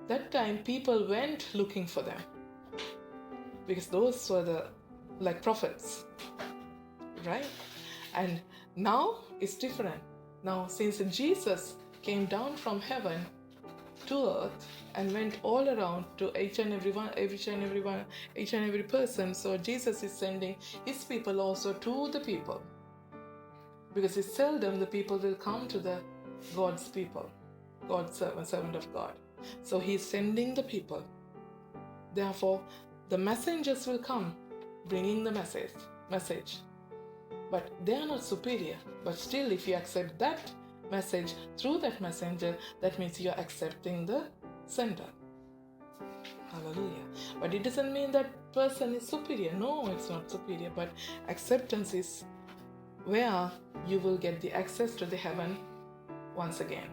that time people went looking for them, because those were the like prophets, right? And now it's different. Now since Jesus came down from heaven to earth and went all around to each and every person, so Jesus is sending his people also to the people, because it's seldom the people will come to the God's people, God's servant of God. So He is sending the people. Therefore, the messengers will come bringing the message. But they are not superior. But still, if you accept that message through that messenger, that means you are accepting the sender. Hallelujah. But it doesn't mean that person is superior. No, it's not superior. But acceptance is where you will get the access to the heaven once again.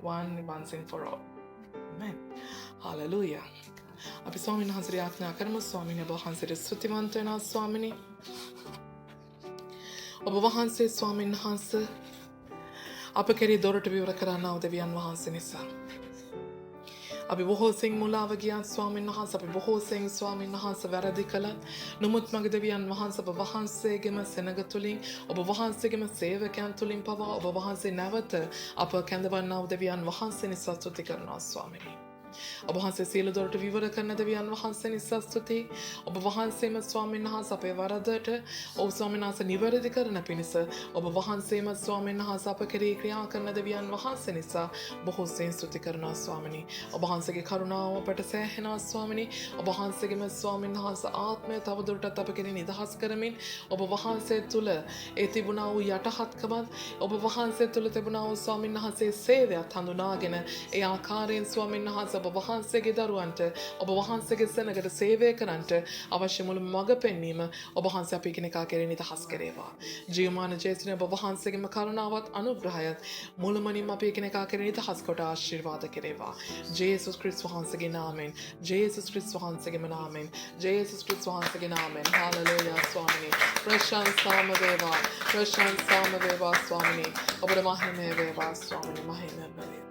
Once and for all. Amen. Hallelujah. අපි ස්වාමීන් වහන්සේට යාඥා කරමු. ස්වාමීන් වහන්සේට ස්තුතිවන්ත වෙනවා ස්වාමිනේ. ඔබ වහන්සේ ස්වාමීන් වහන්සේ අප කෙරෙහි දොරට විවර කරන්නා වූ දෙවියන් වහන්සේ නිසා. අපි බොහෝ සෙයින් මුලාව ගියා ස්වාමීන් වහන්සේ. අපි බොහෝ සෙයින් ස්වාමීන් වහන්සේ වැරදි කළා. නමුත් මගේ දෙවියන් වහන්සේ ඔබ වහන්සේගේම සෙනග තුලින් ඔබ වහන්සේගේම සේවකයන් තුලින් පවා ඔබ වහන්සේ නැවත අප කැඳවන්නා වූ දෙවියන් වහන්සේ නිසා ස්තුති කරනවා ස්වාමීනි. ඔබ වහන්සේ සියලු දොරට විවර කරන දෙවියන් වහන්සේ නිසා ස්තුතියි. ඔබ වහන්සේම ස්වාමීන් වහන්සේ අපේ වරදට ඔව් ස්වාමීන් වහන්සේ නිවැරදි කරන පිණිස ඔබ වහන්සේම ස්වාමීන් වහන්සේ අප කෙරෙහි ක්‍රියා කරන දෙවියන් වහන්සේ නිසා බොහෝ සෙයින් ස්තුති කරනවා ස්වාමිනී. ඔබ වහන්සේගේ කරුණාව අපට සෑහෙනවා ස්වාමිනී. ඔබ වහන්සේගේම ස්වාමීන් වහන්සේ ආත්මය තවදුරටත් අප කෙරෙහි නිදහස් කරමින් ඔබ වහන්සේ තුල ඒ තිබුණා වූ යටහත්කමත් ඔබ වහන්සේ තුල තිබුණා වූ ස්වාමීන් වහන්සේ සේවයත් හඳුනාගෙන ඒ ආකාරයෙන් ස්වාමීන් වහන්සේ ඔබ වහන්සේගේ දරුවන්ට ඔබ වහන්සේගේ සෙනගට සේවය කරන්නට අවශ්‍ය මුළු මඟ පෙන්වීම ඔබ වහන්සේ අපි කෙනෙකා කෙරෙහි නිදහස් කරේවා. ජීවමාන ජේසුනේ ඔබ වහන්සේගේම කරුණාවත් අනුග්‍රහයත් මුළුමනින්ම අපි කෙනෙකා කෙරෙහි නිදහස් කොට ආශිර්වාද කරේවා. ජේසුස් ක්‍රිස්තුස් වහන්සේගේ නාමයෙන්. ජේසුස් ක්‍රිස්තුස් වහන්සේගේම නාමයෙන්. ජේසුස් ක්‍රිස්තුස් වහන්සේගේ නාමයෙන්. හාලෙලූයා ස්වාමිනේ. ප්‍රශංසාම වේවා. ප්‍රශංසාම වේවා ස්වාමිනේ. ඔබට මහිමය වේවා ස්වාමිනේ. මහිමය වේවා.